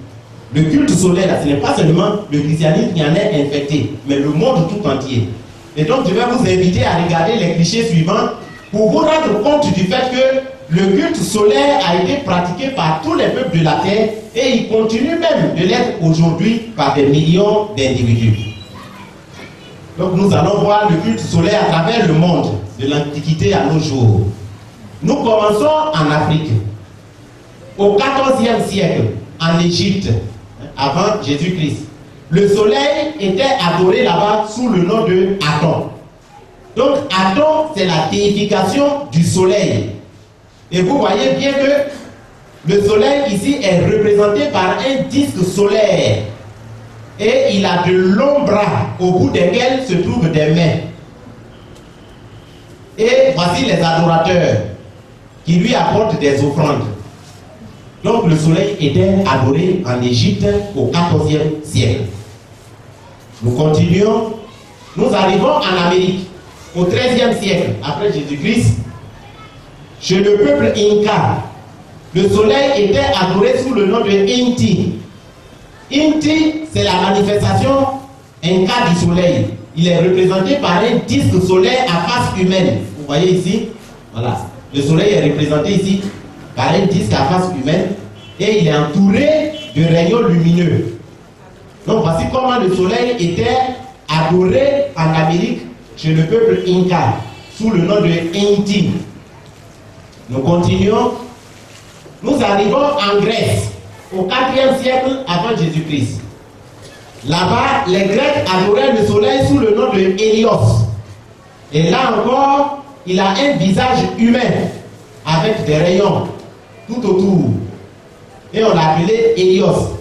Le culte solaire, ce n'est pas seulement le christianisme qui en est infecté, mais le monde tout entier. Et donc, je vais vous inviter à regarder les clichés suivants pour vous rendre compte du fait que le culte solaire a été pratiqué par tous les peuples de la terre et il continue même de l'être aujourd'hui par des millions d'individus. Donc nous allons voir le culte solaire à travers le monde, de l'Antiquité à nos jours. Nous commençons en Afrique. Au XIVe siècle, en Égypte, avant Jésus-Christ, le soleil était adoré là-bas sous le nom de Aton. Donc Aton, c'est la déification du soleil. Et vous voyez bien que le soleil ici est représenté par un disque solaire. Et il a de longs bras au bout desquels se trouvent des mains. Et voici les adorateurs qui lui apportent des offrandes. Donc le soleil était adoré en Égypte au XIVe siècle. Nous continuons. Nous arrivons en Amérique au XIIIe siècle après Jésus-Christ. Chez le peuple Inca, le soleil était adoré sous le nom de Inti. Inti, c'est la manifestation Inca du soleil. Il est représenté par un disque solaire à face humaine. Vous voyez ici, voilà. Le soleil est représenté ici par un disque à face humaine et il est entouré de rayons lumineux. Donc voici comment le soleil était adoré en Amérique chez le peuple Inca sous le nom de Inti. Nous continuons. Nous arrivons en Grèce au IVe siècle avant Jésus-Christ. Là-bas, les Grecs adoraient le soleil sous le nom de Hélios. Et là encore, il a un visage humain avec des rayons tout autour. Et on l'a appelé Hélios.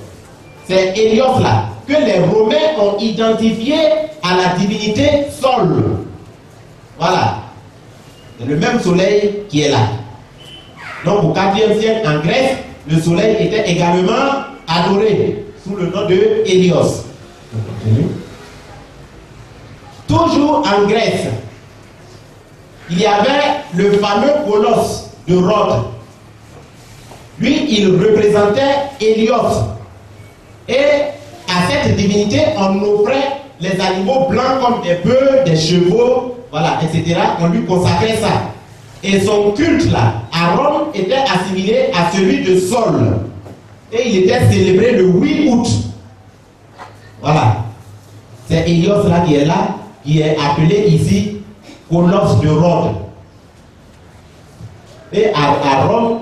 C'est Hélios là que les Romains ont identifié à la divinité Sol. Voilà. C'est le même soleil qui est là. Donc au IVe siècle en Grèce, le soleil était également adoré sous le nom de Hélios. Toujours en Grèce, il y avait le fameux colosse de Rhodes. Lui, il représentait Hélios. Et à cette divinité, on offrait les animaux blancs comme des bœufs, des chevaux, voilà, etc. On lui consacrait ça. Et son culte là, à Rome, était assimilé à celui de Sol. Et il était célébré le 8 août. Voilà. C'est Hélios là, qui est appelé ici Colosse de Rhodes. Et à Rome,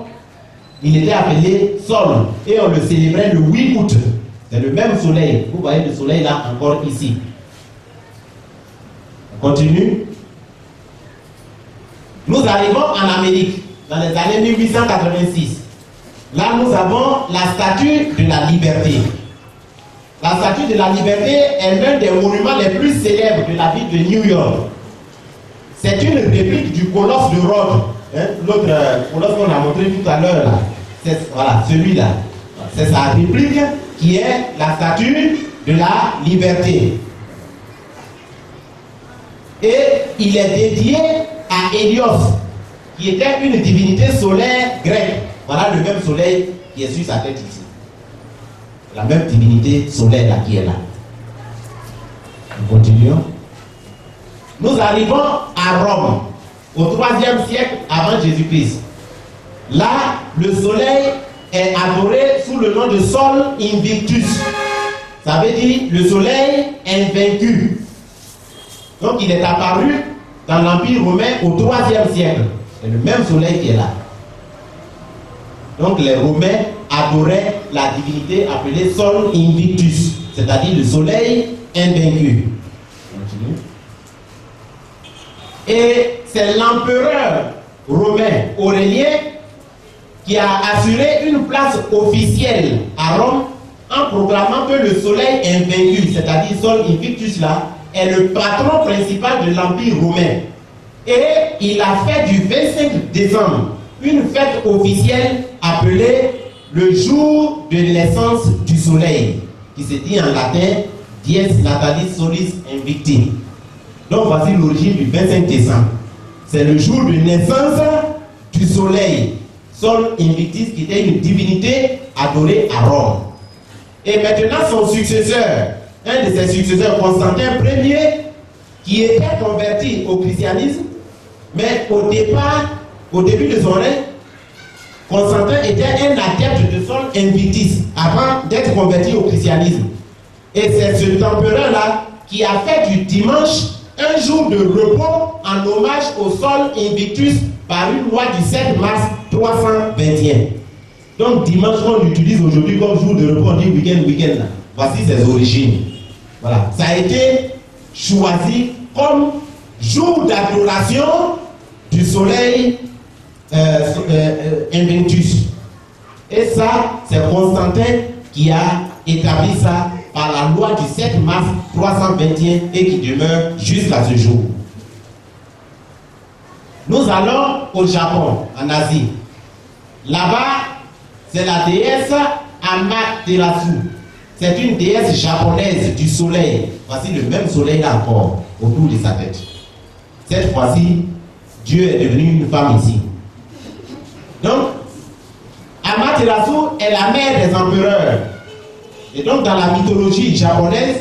il était appelé Sol. Et on le célébrait le 8 août. C'est le même soleil. Vous voyez le soleil là encore ici. On continue. Nous arrivons en Amérique dans les années 1886. Là, nous avons la statue de la liberté. La statue de la liberté est l'un des monuments les plus célèbres de la ville de New York. C'est une réplique du colosse de Rhodes. Hein? L'autre colosse qu'on a montré tout à l'heure, voilà, celui-là. C'est sa réplique qui est la statue de la liberté. Et il est dédié à Hélios, qui était une divinité solaire grecque. Voilà le même soleil qui est sur sa tête ici. La même divinité solaire là, qui est là. Nous continuons. Nous arrivons à Rome, au IIIe siècle avant Jésus-Christ. Là, le soleil est adoré sous le nom de Sol Invictus. Ça veut dire le soleil invaincu. Donc il est apparu dans l'Empire romain au IIIe siècle. C'est le même soleil qui est là. Donc les Romains adoraient la divinité appelée Sol Invictus, c'est-à-dire le soleil invaincu. Et c'est l'empereur romain Aurélien qui a assuré une place officielle à Rome en proclamant que le soleil invaincu, c'est-à-dire Sol Invictus là, est le patron principal de l'Empire romain. Et il a fait du 25 décembre une fête officielle appelée le jour de naissance du soleil, qui se dit en latin Dies Natalis Solis Invicti. Donc voici l'origine du 25 décembre. C'est le jour de naissance du soleil, Sol Invictus, qui était une divinité adorée à Rome. Et maintenant son successeur, un de ses successeurs, Constantin Ier, qui était converti au christianisme, mais au début de son règne, Constantin était un adepte de Sol Invictus avant d'être converti au christianisme. Et c'est ce empereur-là qui a fait du dimanche un jour de repos en hommage au Sol Invictus par une loi du 7 mars 321. Donc dimanche, on l'utilise aujourd'hui comme jour de repos, on dit week-end. Voici ses origines. Voilà. Ça a été choisi comme jour d'adoration du soleil Invictus. Et ça, c'est Constantin qui a établi ça par la loi du 7 mars 321 et qui demeure jusqu'à ce jour. Nous allons au Japon, en Asie. Là-bas, c'est la déesse Amaterasu. C'est une déesse japonaise du soleil. Voici le même soleil là encore, autour de sa tête. Cette fois-ci, Dieu est devenu une femme ici. Donc, Amaterasu est la mère des empereurs. Et donc, dans la mythologie japonaise,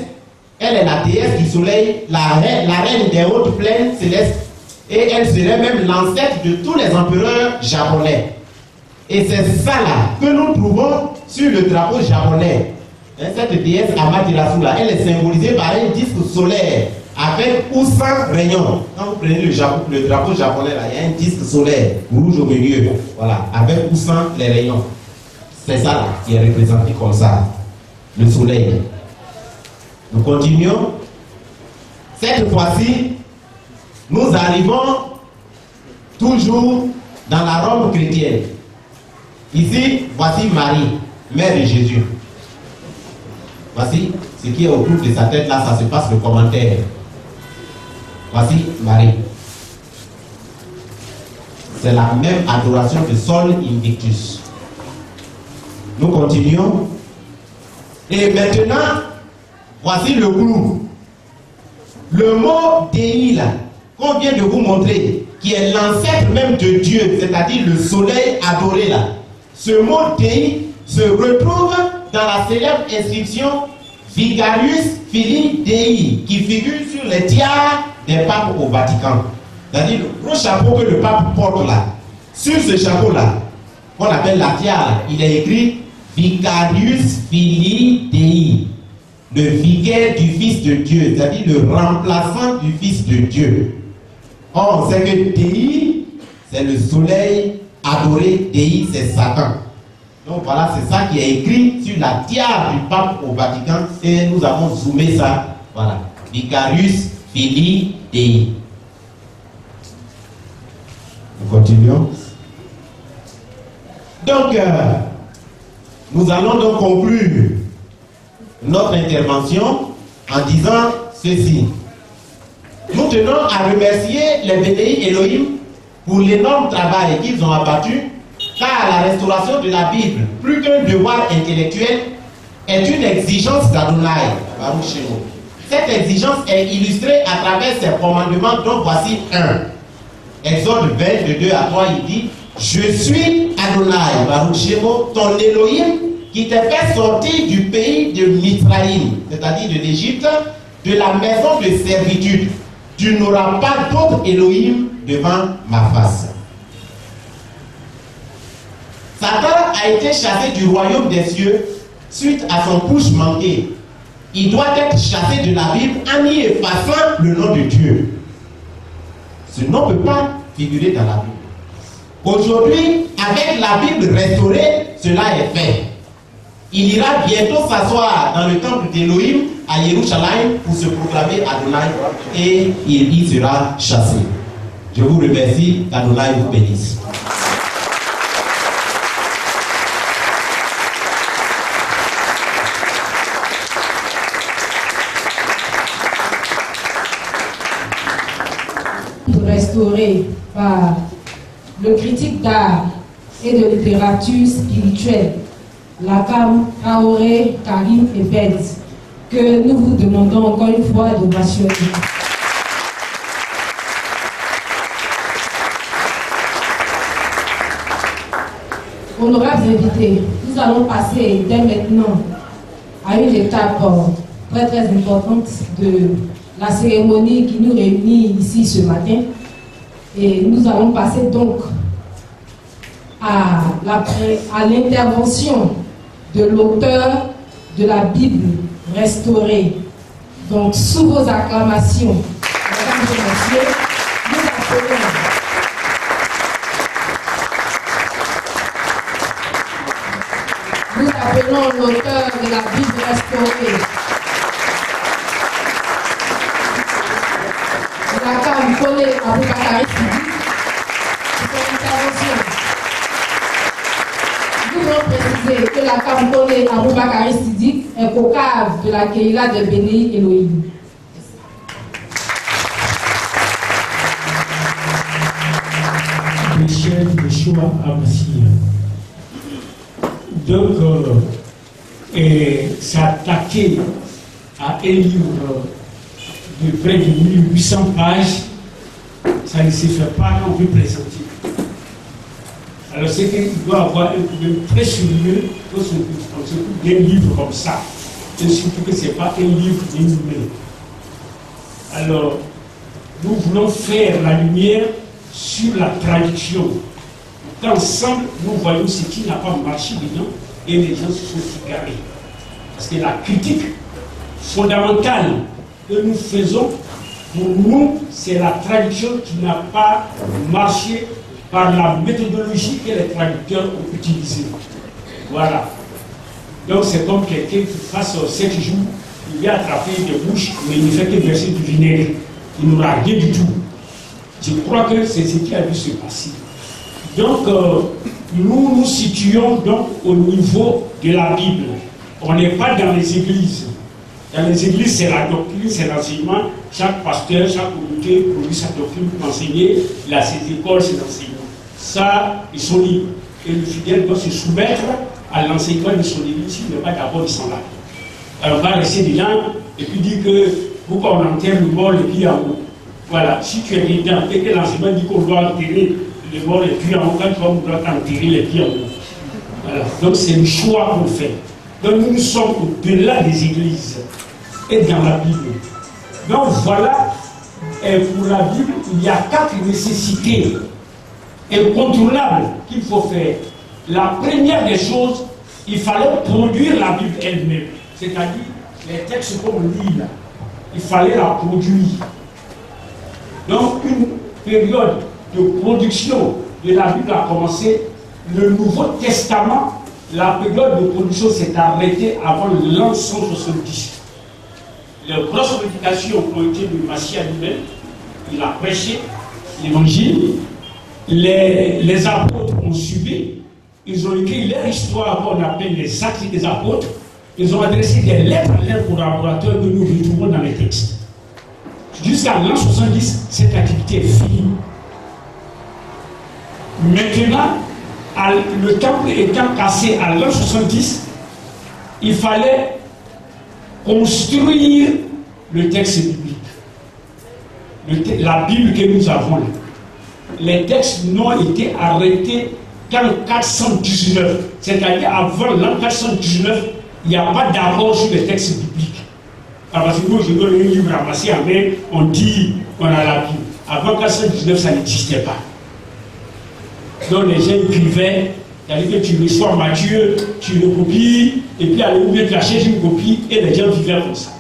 elle est la déesse du soleil, la reine des hautes plaines célestes, et elle serait même l'ancêtre de tous les empereurs japonais. Et c'est ça là que nous trouvons sur le drapeau japonais. Cette déesse Amaterasu là, elle est symbolisée par un disque solaire avec ou sans rayon. Quand vous prenez le drapeau japonais là, il y a un disque solaire rouge au milieu, voilà, avec ou sans les rayons. C'est ça là qui est représenté comme ça, le soleil. Nous continuons. Cette fois-ci, nous arrivons toujours dans la Rome chrétienne. Ici, voici Marie, mère de Jésus. Voici ce qui est autour de sa tête là, ça se passe le commentaire. Voici Marie. C'est la même adoration de Sol Invictus. Nous continuons. Et maintenant, voici le clou. Le mot Dei là, qu'on vient de vous montrer, qui est l'ancêtre même de Dieu, c'est-à-dire le soleil adoré là. Ce mot Dei se retrouve dans la célèbre inscription Vicarius Filii Dei, qui figure sur les tiares des papes au Vatican. C'est-à-dire le gros chapeau que le pape porte là. Sur ce chapeau-là, qu'on appelle la tiare, il est écrit Vicarius Filii Dei, le vicaire du Fils de Dieu, c'est-à-dire le remplaçant du Fils de Dieu. Or, on sait que Dei, c'est le soleil adoré, Dei, c'est Satan. Donc voilà, c'est ça qui est écrit sur la tiare du pape au Vatican et nous avons zoomé ça. Voilà, Vicarius Filii Dei. Nous continuons. Donc, nous allons donc conclure notre intervention en disant ceci. Nous tenons à remercier les Bénéi Elohim pour l'énorme travail qu'ils ont abattu, car la restauration de la Bible, plus qu'un devoir intellectuel, est une exigence d'Adonai. Cette exigence est illustrée à travers ses commandements, dont voici un. Exode 20, de 2 à 3, il dit: je suis Adonai, Baruch Shemo, ton Elohim, qui t'a fait sortir du pays de Mithraïm, c'est-à-dire de l'Égypte, de la maison de servitude. Tu n'auras pas d'autre Elohim devant ma face. Satan a été chassé du royaume des cieux suite à son push manqué. Il doit être chassé de la Bible en y effaçant le nom de Dieu. Ce nom ne peut pas figurer dans la Bible. Aujourd'hui, avec la Bible restaurée, cela est fait. Il ira bientôt s'asseoir dans le temple d'Élohim à Jérusalem pour se proclamer Adonai et il y sera chassé. Je vous remercie, qu'Adonai vous bénisse. restaurée par le critique d'art et de littérature spirituelle, Lakam Traoré Karim Ebed, que nous vous demandons encore une fois d'ovationner. Honorables invités, nous allons passer dès maintenant à une étape très très importante de la cérémonie qui nous réunit ici ce matin. Et nous allons passer donc à l'intervention de l'auteur de la Bible restaurée. Donc, sous vos acclamations, mesdames et messieurs, nous appelons l'auteur de la Bible restaurée. Lakam Kone Aboubakari Siddiq, pour son intervention. Nous voulons préciser que Lakam Kone Aboubakari Siddiq est cocave de la Keïla de Béni Elohim. Le chef de Choua Amassia. Donc, s'attaquer à un livre de près de 1800 pages, ça ne se fait pas qu'on peut présenter. Alors c'est qu'il doit avoir un problème très sérieux quand on s'occupe d'un livre comme ça, et surtout que ce n'est pas un livre dénuméré. Alors, nous voulons faire la lumière sur la traduction. Ensemble, nous voyons ce qui n'a pas marché dedans et les gens se sont égarés. Parce que la critique fondamentale que nous faisons, pour nous, c'est la traduction qui n'a pas marché par la méthodologie que les traducteurs ont utilisée. Voilà. Donc c'est comme quelqu'un qui passe 7 jours, il vient attraper des bouches, mais il ne fait que verser du vinaigre. Il n'aura rien du tout. Je crois que c'est ce qui a dû se passer. Donc, nous nous situons donc au niveau de la Bible. On n'est pas dans les églises. Dans les églises, c'est la doctrine, c'est l'enseignement. Chaque pasteur, chaque communauté produit sa doctrine pour enseigner. Il a ses écoles, ses enseignements. Ça, ils sont libres. Et le fidèle doit se soumettre à l'enseignement de son église. S'il n'est pas d'accord, ils sont là. Alors, on va rester dedans et puis dire que pourquoi on enterre le mort, le pied en haut. Voilà. Si tu es dedans et que l'enseignement dit qu'on doit enterrer les morts et puis en haut, quand tu vas vouloir t'enterrer les pieds en haut. Voilà. Donc c'est le choix qu'on fait. Donc nous sommes au-delà des églises et dans la Bible. Donc voilà, et pour la Bible, il y a 4 nécessités incontournables qu'il faut faire. La première des choses, il fallait produire la Bible elle-même. C'est-à-dire les textes qu'on lit là, il fallait la produire. Donc une période de production de la Bible a commencé. Le Nouveau Testament, la période de production s'est arrêtée avant l'an 170. Les grosses prédications ont été de Massia lui-même. Il a prêché l'évangile. Les apôtres ont suivi. Ils ont écrit leur histoire qu'on appelle les actes des apôtres. Ils ont adressé des lettres à leurs collaborateurs que nous retrouvons dans les textes. Jusqu'à l'an 70, cette activité est finie. Maintenant, le temple étant cassé à l'an 70, il fallait construire le texte biblique. La Bible que nous avons là. Les textes n'ont été arrêtés qu'en 419. C'est-à-dire avant l'an 419, il n'y a pas d'accord sur les textes bibliques. Parce que nous, je donne un livre ramassé en main, on dit qu'on a la Bible. Avant 419, ça n'existait pas. Donc les gens écrivaient, c'est-à-dire que tu reçois Matthieu, tu le copies, et puis à l'oublier de la chaise, une copie, et les gens vivaient comme ça.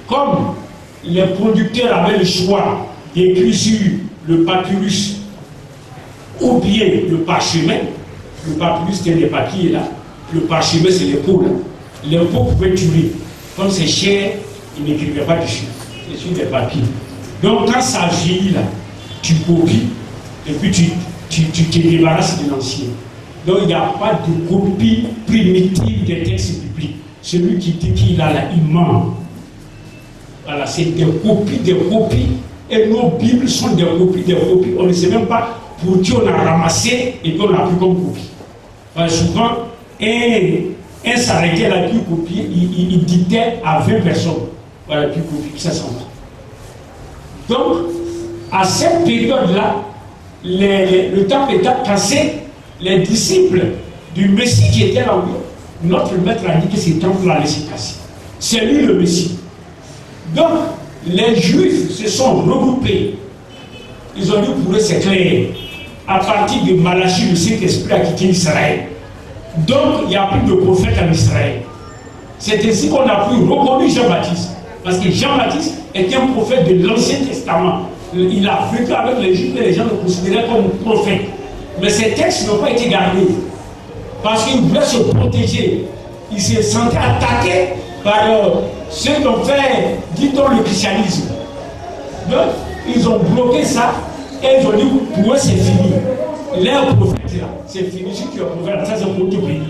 Comme les producteurs avaient le choix d'écrire sur le papyrus ou bien le parchemin, le papyrus c'était les papiers là, le parchemin c'est les peaux là. Les peaux pouvaient tuer. Comme c'est cher, ils n'écrivaient pas dessus, c'est sur des papiers. Donc quand ça vieillit là, tu copies, et puis tu te débarrasses de l'ancien. Donc il n'y a pas de copie primitive des textes bibliques. Celui qui dit qu'il a là, il ment. Voilà, c'est des copies Et nos Bibles sont des copies, des copies. On ne sait même pas pour qui on a ramassé et qu'on a pris comme copie. Souvent, un s'arrêtait là, puis copier, il dictait à 20 personnes. Voilà, puis copier, ça s'en va. Donc, à cette période-là, le temps étant passé, les disciples du Messie qui étaient là, notre maître a dit que ce temple-là allait se casser. C'est lui le Messie. Donc, les Juifs se sont regroupés. Ils ont dit pour eux, c'est clair. À partir de Malachie, le Saint-Esprit a quitté Israël. Donc, il n'y a plus de prophète en Israël. C'est ainsi qu'on a pu reconnaître Jean-Baptiste. Parce que Jean-Baptiste était un prophète de l'Ancien Testament. Il a vécu avec les Juifs et les gens le considéraient comme prophète. Mais ces textes n'ont pas été gardés. Parce qu'il voulait se protéger. Il se sentait attaqué par ceux qui ont fait, dit-on, le christianisme. Donc, ils ont bloqué ça et ils ont dit, pour eux, c'est fini. Les prophètes, là, c'est fini. Si tu es prophète, ça c'est pour tout pays.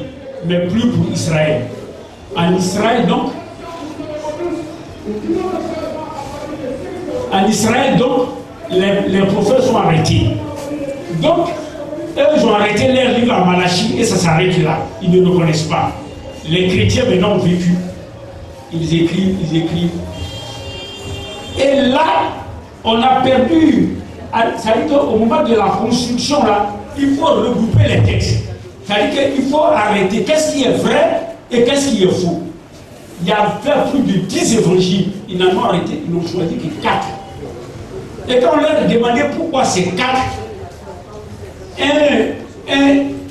Mais plus pour Israël. En Israël, donc, les prophètes sont arrêtés. Donc, eux, ils ont arrêté leur livre à Malachie et ça s'arrête là. Ils ne le connaissent pas. Les chrétiens maintenant ont vécu. Ils écrivent. Et là, on a perdu. Ça veut dire qu'au moment de la construction, là, il faut regrouper les textes. Ça veut dire qu'il faut arrêter qu'est-ce qui est vrai et qu'est-ce qui est faux. Il y avait plus de 10 évangiles. Ils n'en ont arrêté, ils n'ont choisi que 4. Et quand on leur demandait pourquoi ces 4,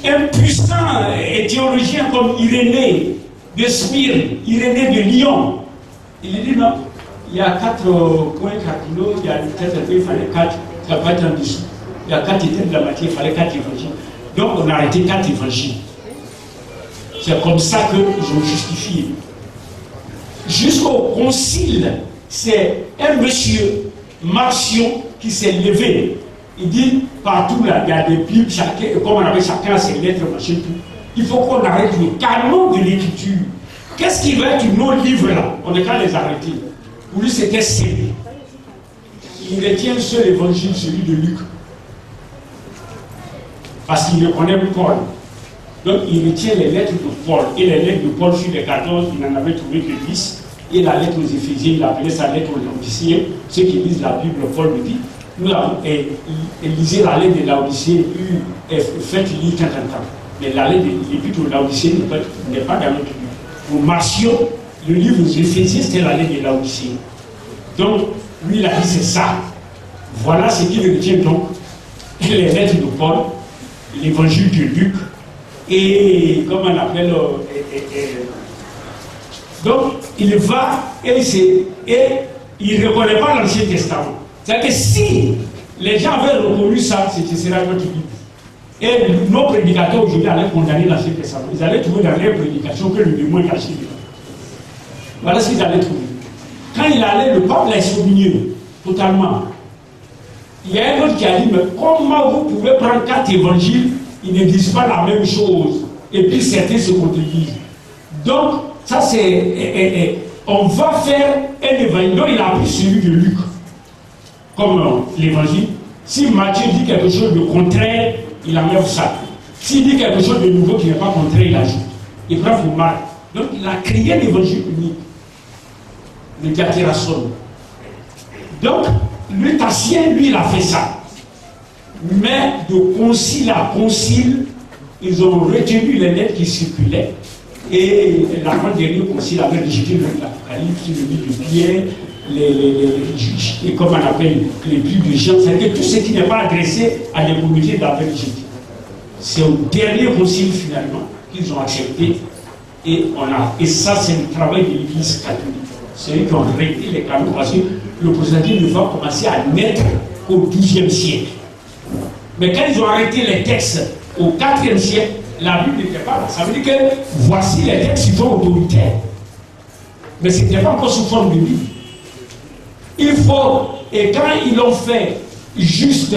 un puissant théologien comme Irénée de Smyrne, Irénée de Lyon, il dit non, il y a 4 points cardinaux, il y a peut-être il fallait 4, ça va être en dessous. Il y a 4 étapes de la matière, il fallait 4 évangiles. Donc on a arrêté 4 évangiles. C'est comme ça qu'ils ont justifié. Jusqu'au concile, c'est un monsieur, Marcion, qui s'est levé. Il dit, partout là, il y a des Bibles, chacun, comme on avait chacun ses lettres, machin, tout. Il faut qu'on arrête le canon de l'écriture. Qu'est-ce qui va être nos livres là? On n'est qu'à les arrêter. Pour lui, c'était scellé. Il retient seul évangile, celui de Luc. Parce qu'il ne connaît plus Paul. Donc il retient les lettres de Paul. Et les lettres de Paul sur les 14, il n'en avait trouvé que 10. Et la lettre aux Éphésiens, il appelait sa lettre aux Laodicéens. Ceux qui lisent la Bible, Paul le dit. Nous avons lisé la lettre de Laodicéens, faites lire quand temps. Mais la lettre de l'Épître aux Laodicéens n'est pas dans notre Bible. Pour Marcion, le livre aux Éphésiens, c'était la lettre de Laodicéens. Donc, lui, il a dit c'est ça. Voilà ce qu'il retient donc. Les lettres de Paul, l'évangile de Luc, et comment on appelle. Donc, il va et il ne reconnaît pas l'Ancien Testament. C'est-à-dire que si les gens avaient reconnu ça, ce serait notre Bible. Et nos prédicateurs aujourd'hui allaient condamner l'Ancien Testament. Ils allaient trouver dans leur prédication que le démon est caché. Voilà ce qu'ils allaient trouver. Quand il allait, le pape l'a souligné totalement. Il y a un autre qui a dit, mais comment vous pouvez prendre 4 évangiles, ils ne disent pas la même chose, et puis certains se contredisent. Donc, ça c'est... on va faire un évangile. Donc, il a pris celui de Luc, comme l'évangile. Si Matthieu dit quelque chose de contraire, il enlève ça. S'il dit quelque chose de nouveau qui n'est pas contraire, il ajoute. Il prend pour Marc. Donc, il a créé l'évangile unique, le diatérason. Donc, le Tassien, lui, il a fait ça. Mais de concile à concile, ils ont retenu les lettres qui circulaient. Et l'avant-dernier concile avait rejeté l'Apocalypse, le livre de Pierre, et comme on appelle les Bibles de Jean, c'est-à-dire tout ce qui n'est pas adressé à des communautés d'avait rejeté. C'est au dernier concile, finalement, qu'ils ont accepté. Et ça, c'est le travail de l'Église catholique. C'est eux qui ont arrêté les canons parce que le protestantisme va commencer à naître au XIIe siècle. Mais quand ils ont arrêté les textes au IVe siècle, la Bible n'était pas là. Ça veut dire que voici les textes qui sont autoritaires. Mais ce n'était pas encore sous forme de Bible. Il faut, et quand ils l'ont fait, juste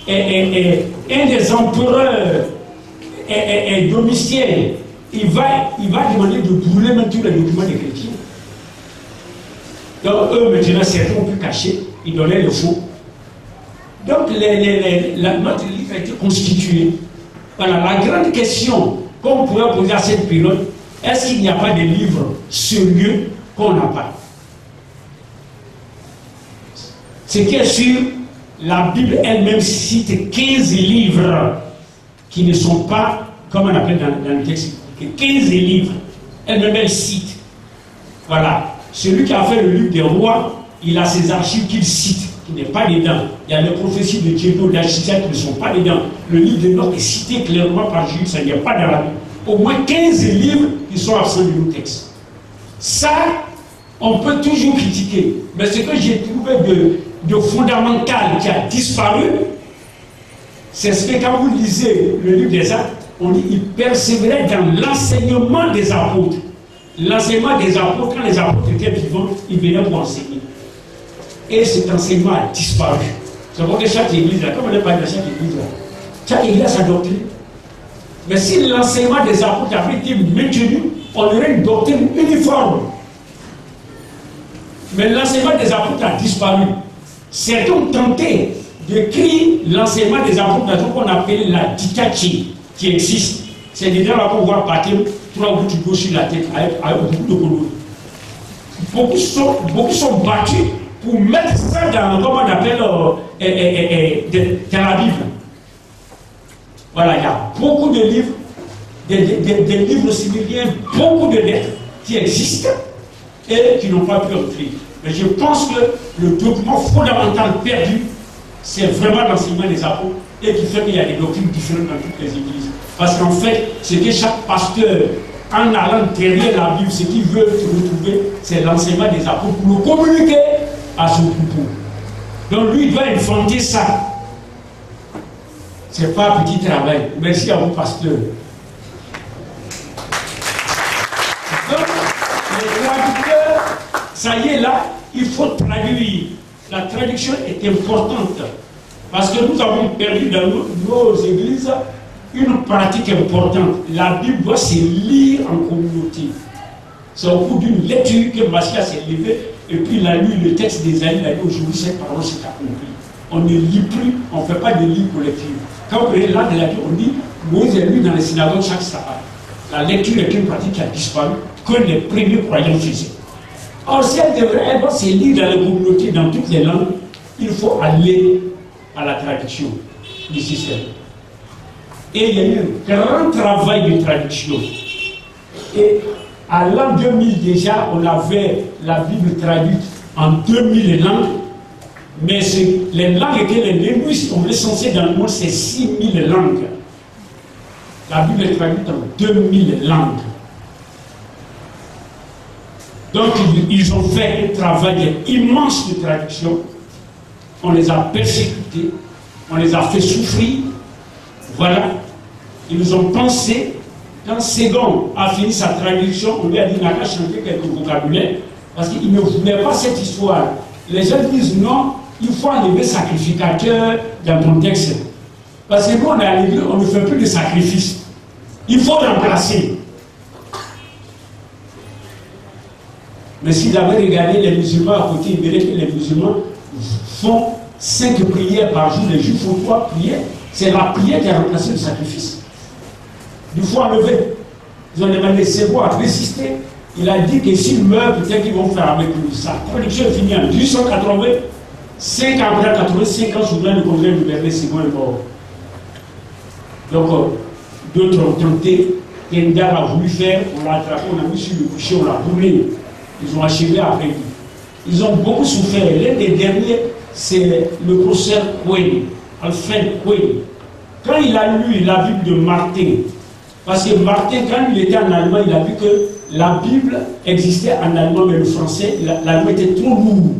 un des empereurs Domitien, il va demander de brûler même tous les documents des chrétiens. Donc eux, maintenant, certains ont pu cacher. il donnait le faux. Donc notre livre a été constitué. Voilà, la grande question qu'on pourrait poser à cette période, est-ce qu'il n'y a pas de livres sérieux qu'on n'a pas? Ce qui est sûr, la Bible elle-même cite 15 livres qui ne sont pas, comme on appelle dans le texte, 15 livres. Elle-même elle cite. Voilà. Celui qui a fait le livre des rois, il a ses archives qu'il cite, qui n'est pas dedans. Il y a les prophéties de Dieu, d'Achisia qui ne sont pas dedans. Le livre de Noch est cité clairement par Jules, ça n'y est pas dans la Bible. Au moins 15 livres qui sont absents de nos textes. Ça, on peut toujours critiquer. Mais ce que j'ai trouvé de fondamental qui a disparu, c'est ce que quand vous lisez le livre des Actes, on dit qu'il persévérait dans l'enseignement des apôtres. L'enseignement des apôtres, quand les apôtres étaient vivants, ils venaient pour enseigner. Et cet enseignement a disparu. C'est pour que chaque église, là, comme on n'est pas dans chaque église, là, chaque église a sa doctrine. Mais si l'enseignement des apôtres avait été maintenu, on aurait une doctrine uniforme. Mais l'enseignement des apôtres a disparu. Certains ont tenté d'écrire l'enseignement des apôtres dans ce qu'on appelle la ditachi, qui existe. C'est dedans là qu'on voit partir 3 gouttes d'eau sur la tête avec beaucoup de colons. Beaucoup sont battus pour mettre ça dans, comme on appelle, dans la Bible. Voilà, il y a beaucoup de livres, des livres similaires, beaucoup de lettres qui existent et qui n'ont pas pu entrer. Mais je pense que le document fondamental perdu, c'est vraiment l'enseignement des apôtres et qui fait qu'il y a des doctrines différentes dans toutes les églises. Parce qu'en fait, ce que chaque pasteur, en allant derrière la Bible, ce qu'il veut retrouver, c'est l'enseignement des apôtres pour le communiquer à son troupeau. Donc lui, il doit inventer ça. Ce n'est pas un petit travail. Merci à vous, pasteur. Donc, les traducteurs, ça y est là, il faut traduire. La traduction est importante. Parce que nous avons perdu dans nos églises une pratique importante. La Bible doit se lire en communauté. C'est au cours d'une lecture que Massia s'est levé et puis il a lu le texte d'Ésaïe, il a dit aujourd'hui cette parole s'est accomplie. On ne lit plus, on ne fait pas de livre collectif. Quand vous regardez là de la Bible, on dit Moïse est lu dans les synagogues chaque sabbat. La lecture est une pratique qui a disparu, que les premiers croyants faisaient. Or, si elle doit se lire dans les communautés, dans toutes les langues, il faut aller à la traduction du système. Et il y a eu un grand travail de traduction. Et à l'an 2000 déjà, on avait la Bible traduite en 2000 langues. Mais les langues que les linguistes ont recensées dans le monde, c'est 6000 langues. La Bible est traduite en 2000 langues. Donc ils ont fait un travail immense de traduction. On les a persécutés, on les a fait souffrir. Voilà. Ils nous ont pensé. Quand Ségon a fini sa traduction, on lui a dit n'a qu'à changer quelques vocabulaires. Parce qu'il ne voulait pas cette histoire. Les gens disent non, il faut enlever sacrificateur dans ton texte. Parce que nous, on est à l'église, on ne fait plus de sacrifices. Il faut remplacer. Mais s'ils avaient regardé les musulmans à côté, ils verraient que les musulmans font 5 prières par jour. Les juifs font 3 prières. C'est la prière qui a remplacé le sacrifice. Il faut enlever. Ils ont demandé Ségon à résister. Il a dit que s'il meurt, peut-être qu'ils vont faire avec lui. Sa production est finie en 1880. 5 ans après 85 ans, souvent le congrès de Berlin, Ségon est mort. Donc, d'autres ont tenté. Kendall a voulu faire, on l'a attrapé, on a mis sur le coucher, on l'a brûlé. Ils ont achevé après lui. Ils ont beaucoup souffert. L'un des derniers, c'est le professeur Cohen, Alfred Cohen. Quand il a lu la Bible de Martin, parce que Martin, quand il était en Allemagne, il a vu que la Bible existait en allemand, mais le français, l'allemand était trop lourd.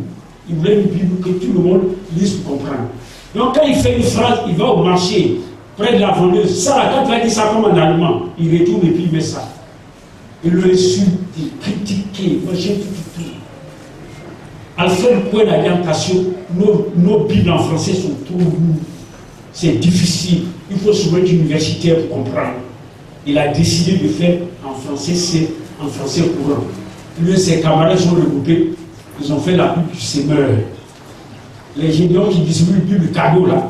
Il voulait une Bible que tout le monde lise pour comprendre. Donc quand il fait une phrase, il va au marché, près de la vendeuse. Ça, quand tu vas dire ça comme en allemand, il retourne et puis il met ça. Il le insulte, critiquer, manger tout. Alfred Cohen a l'orientation, nos Bibles en français sont trop lourdes. C'est difficile. Il faut souvent être universitaire pour comprendre. Il a décidé de faire en français, c'est en français courant. Lui et ses camarades sont regroupés. Ils ont fait la Bible du Semeur. les géniaux qui distribuent la Bible cadeau là,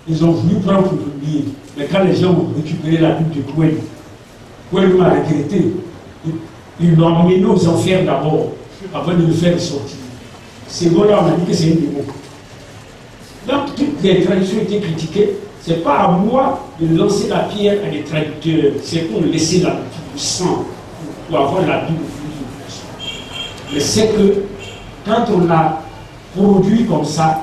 ils ont voulu prendre pour publier. Mais quand les gens ont récupéré la Bible de Coelho, Coelho m'a regretté. Ils l'ont emmené aux enfers d'abord, avant de le faire sortir. Ces mots-là, on a dit que c'est une démon. Donc, toutes les traductions étaient critiquées. Ce n'est pas à moi de lancer la pierre à des traducteurs. C'est pour laisser la Bible sang, pour avoir la Bible plus. Mais c'est que quand on a produit comme ça,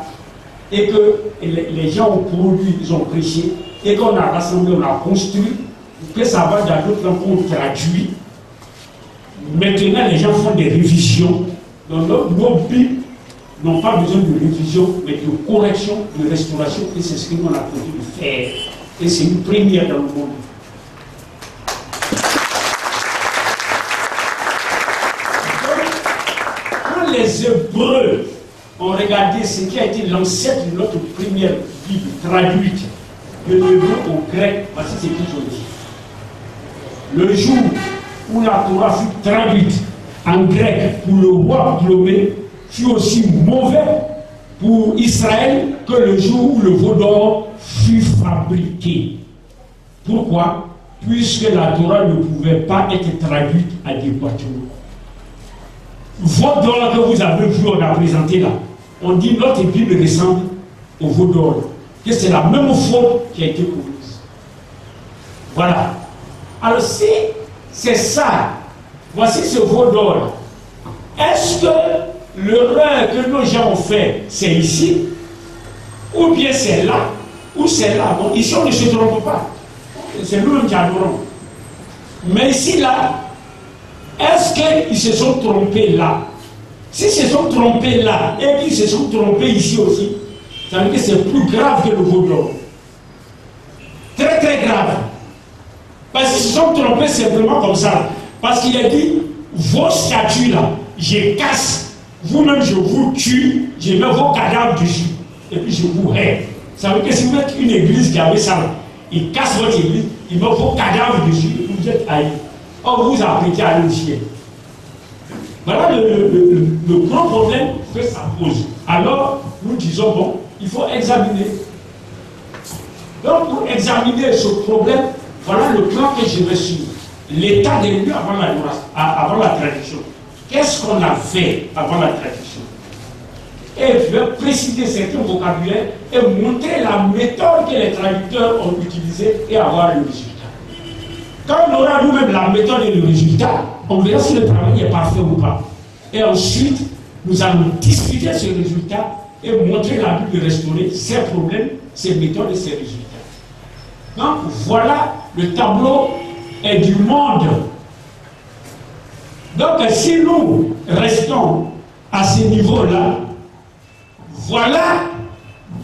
et que les gens ont produit, ils ont prêché, et qu'on a rassemblé, on a construit, que ça va dans d'autres langues qu'on traduit. Maintenant, les gens font des révisions. Donc, nos Bibles n'ont pas besoin de révision, mais de correction, de restauration, et c'est ce que nous on a prévu de faire. Et c'est une première dans le monde. Quand les Hébreux ont regardé ce qui a été l'ancêtre de notre première Bible traduite de l'hébreu au grec, voici ce qu'ils ont dit. Le jour où la Torah fut traduite en grec pour le roi Ptolémée fut aussi mauvais pour Israël que le jour où le veau d'or fut fabriqué. Pourquoi? Puisque la Torah ne pouvait pas être traduite adéquatement. Veau d'or que vous avez vu, on a présenté là, on dit notre Bible ressemble au veau d'or, que c'est la même faute qui a été commise. Voilà. Alors si c'est ça, voici ce veau d'or. Est-ce que l'erreur que nos gens ont fait, c'est ici, ou bien c'est là, ou c'est là? Bon, ici on ne se trompe pas. C'est nous qui adorons. Mais ici, là, est-ce qu'ils se sont trompés là? S'ils se sont trompés là, et qu'ils se sont trompés ici aussi, ça veut dire que c'est plus grave que le veau d'or. Très très grave. Parce qu'ils se sont trompés simplement comme ça. Parce qu'il a dit, vos statues là, je casse. Vous-même, je vous tue, je mets vos cadavres dessus. Et puis je vous hais. Ça veut dire que si vous êtes une église qui avait ça, il casse votre église, il met vos cadavres dessus, et vous êtes haïs. Or, vous apprêtez à aller au ciel. Voilà le gros problème que ça pose. Alors, nous disons, bon, il faut examiner. Donc, pour examiner ce problème, voilà le plan que je vais suivre. L'état des lieux avant la traduction. Qu'est-ce qu'on a fait avant la traduction? Et je vais préciser certains vocabulaires et montrer la méthode que les traducteurs ont utilisée et avoir le résultat. Quand on aura nous-mêmes la méthode et le résultat, on verra si le travail est parfait ou pas. Et ensuite, nous allons discuter ce résultat et montrer la Bible restaurer ses problèmes, ses méthodes et ses résultats. Donc voilà le tableau du monde. Donc si nous restons à ce niveau-là, voilà,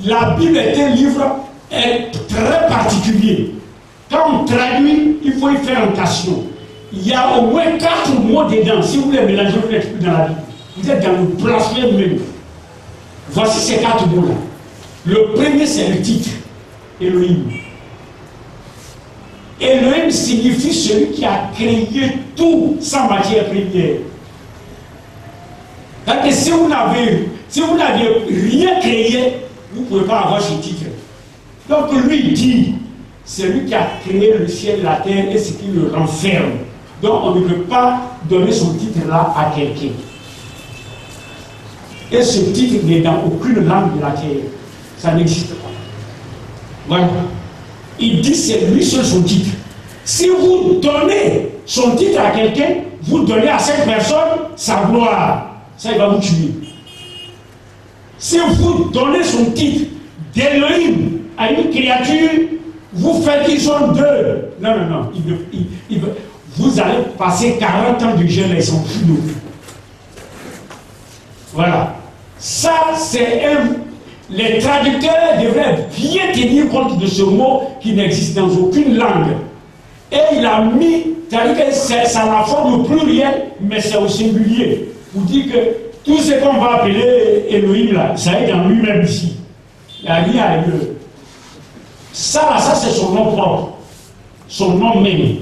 la Bible est un livre très particulier. Quand on traduit, il faut y faire attention. Il y a au moins 4 mots dedans. Si vous les mélangez, vous n'êtes plus dans la Bible. Vous êtes dans le blasphème même. Voici ces 4 mots-là. Le premier, c'est le titre. Elohim. Elohim signifie celui qui a créé tout sans matière première. Donc si vous n'avez rien créé, vous ne pouvez pas avoir ce titre. Donc lui dit, c'est lui qui a créé le ciel, la terre et ce qui le renferme. Donc on ne peut pas donner son titre là à quelqu'un. Et ce titre n'est dans aucune langue de la terre. Ça n'existe pas. Voilà. Il dit c'est lui seul son titre. Si vous donnez son titre à quelqu'un, vous donnez à cette personne sa gloire. Ça, il va vous tuer. Si vous donnez son titre d'Elohim à une créature, vous faites qu'ils sont deux. Non, non, non. Vous allez passer 40 ans de jeûne et son flou. Voilà. Ça, c'est les traducteurs devraient bien tenir compte de ce mot qui n'existe dans aucune langue. Et il a mis, c'est-à-dire que ça a la forme plurielle, mais c'est au singulier. Pour dire que tout ce qu'on va appeler Elohim, là, ça est dans lui-même ici. Il n'y a rien ailleurs. Ça, c'est son nom propre. Son nom même.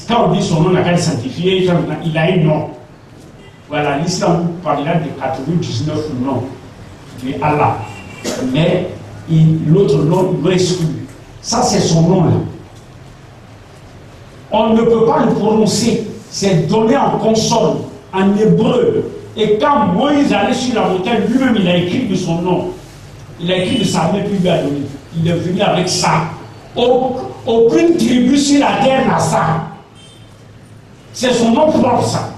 Quand on dit son nom, on n'a qu'à le sanctifier, il a un nom. Voilà, l'islam parle là de 99 noms. mais Allah. Mais l'autre nom, il doit exclure. Ça, c'est son nom là. On ne peut pas le prononcer. C'est donné en consonne, en hébreu. Et quand Moïse allait sur la montagne, lui-même, il a écrit de son nom. Il a écrit de sa main, puis il lui a donné. Il est venu avec ça. Aucune tribu sur la terre n'a ça. C'est son nom propre, ça.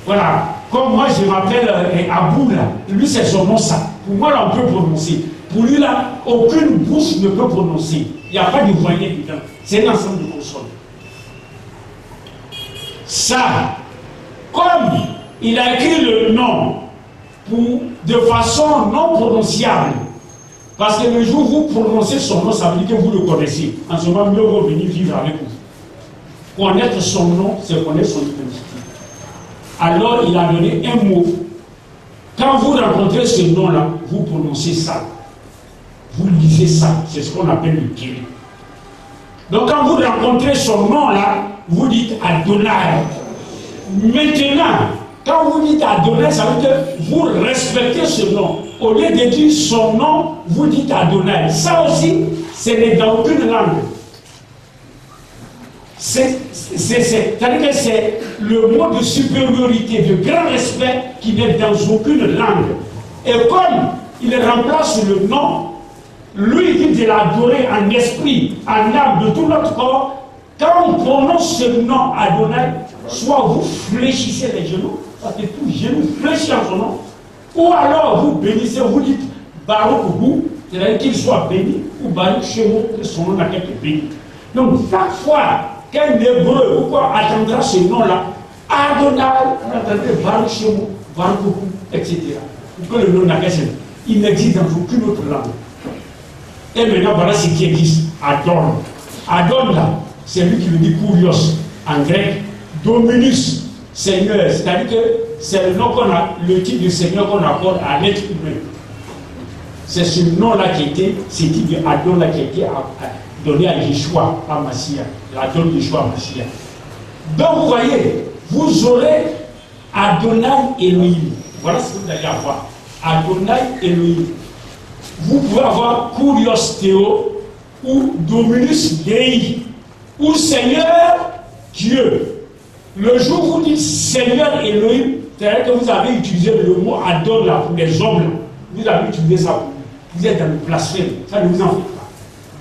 Voilà. Comme moi, je m'appelle Abou, là. Lui, c'est son nom, ça. Pour moi, là, on peut prononcer. Pour lui, là, aucune bouche ne peut prononcer. Il n'y a pas de voyelle dedans. C'est un ensemble de consonnes. Ça, comme il a écrit le nom de façon non prononciable, parce que le jour où vous prononcez son nom, ça veut dire que vous le connaissez. En ce moment, mieux vaut venir vivre avec vous. Connaître son nom, c'est connaître son identité. Alors, il a donné un mot. Quand vous rencontrez ce nom-là, vous prononcez ça. Vous lisez ça. C'est ce qu'on appelle le Kiri. Donc, quand vous rencontrez son nom-là, vous dites Adonai. Maintenant, quand vous dites Adonai, ça veut dire que vous respectez ce nom. Au lieu de dire son nom, vous dites Adonai. Ça aussi, ce n'est dans aucune langue. C'est-à-dire que c'est le mot de supériorité, de grand respect qui n'est dans aucune langue. Et comme il remplace le nom, lui il dit de l'adorer en esprit, en âme, de tout notre corps. Quand on prononce ce nom Adonai, soit vous fléchissez les genoux, parce que tout genou fléchit en son nom, ou alors vous bénissez, vous dites Baruch Hu, c'est-à-dire qu'il soit béni, ou Baruch Shemo, que son nom n'a qu'à être béni. Donc chaque fois qu'un hébreu ou quoi attendra ce nom-là, Adonai, on attendrait Baruch Shemo, Baruch Hu, etc. Pour que le nom n'a qu'à être, il n'existe dans aucune autre langue. Et maintenant, voilà ce qui existe. Adon. Adon, là, c'est lui qui veut dire Kurios en grec. Dominus, Seigneur. C'est-à-dire que c'est le nom qu'on a, le titre de Seigneur qu'on accorde à l'être humain. C'est ce nom-là qui était, ce titre de Adon-là qui a été donné à Yeshua, à Massia. L'Adon de Yeshua, à Massia. Donc, vous voyez, vous aurez Adonai Elohim. Voilà ce que vous allez avoir. Adonai Elohim. Vous pouvez avoir Kurios Théo ou Dominus Dei ou Seigneur Dieu. Le jour où vous dites Seigneur Elohim, c'est-à-dire que vous avez utilisé le mot Adon là pour les hommes, là. Vous avez utilisé ça pour vous. Vous êtes dans le blasphème, ça ne vous en fait pas.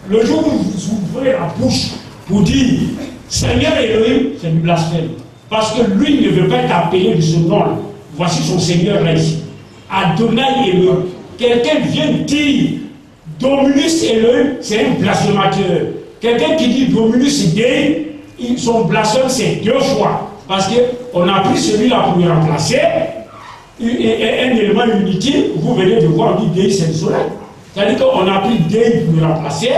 Le jour où vous ouvrez la bouche pour dire Seigneur Elohim, c'est du blasphème. Parce que lui ne veut pas être appelé de ce nom-là. Voici son Seigneur là ici. Adonai Elohim. Quelqu'un vient dire Dominus Elohim, c'est un blasphémateur. Quelqu'un qui dit Dominus Dei, son blasphème c'est deux fois. Parce qu'on a pris celui-là pour le remplacer. Et un élément inutile, vous venez de voir, on dit Dei c'est le soleil. C'est-à-dire qu'on a pris Dei pour le remplacer.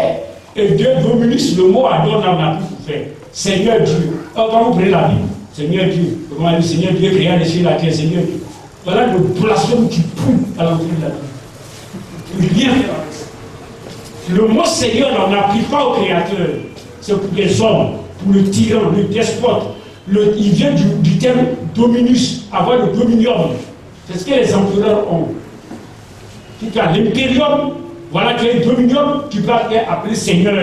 Et Dominus, le mot Adon, on a pris pour faire Seigneur Dieu. Alors, quand vous prenez la Bible, Seigneur Dieu, comment on dit Seigneur Dieu créa les cieux et la terre, Seigneur Dieu. Voilà le blasphème qui pue à l'entrée de la Bible. Rien faire avec ça. Le mot Seigneur, on n'applique pas au Créateur. C'est pour les hommes, pour le tyran, le despote. Il vient du terme dominus, avoir le dominium. C'est ce que les empereurs ont. Tu as l'impérium, voilà, tu as le dominium, tu peux appeler Seigneur.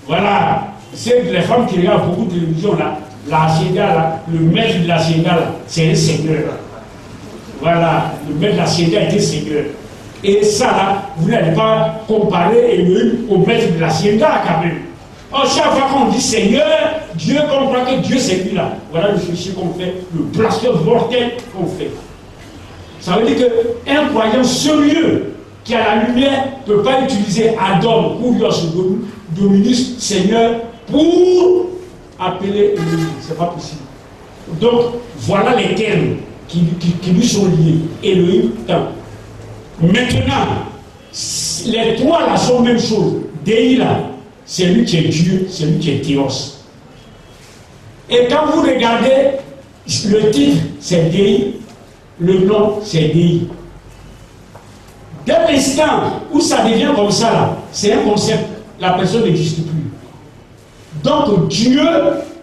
Voilà. C'est les femmes qui regardent beaucoup de télévision là, la Hacienda là, le maître de la Hacienda là, c'est le Seigneur. Voilà, le maître de la Hacienda était Seigneur. Et ça, là, vous n'allez pas comparer Elohim au maître de la Hacienda, quand même. Alors, chaque fois qu'on dit Seigneur, Dieu, qu'on croit que Dieu c'est lui là. Voilà le souci qu'on fait, le blasphème mortel qu'on fait. Ça veut dire qu'un croyant sérieux qui a la lumière ne peut pas utiliser Adon, Kurios, Dominus, Seigneur, pour appeler Elohim. C'est pas possible. Donc, voilà les termes qui lui sont liés. Elohim, temps. Maintenant, les trois là sont la même chose. Dei là, c'est lui qui est Dieu, c'est lui qui est Théos. Et quand vous regardez le titre, c'est Dei, le nom, c'est Dei. Dès l'instant où ça devient comme ça là, c'est un concept, la personne n'existe plus. Donc Dieu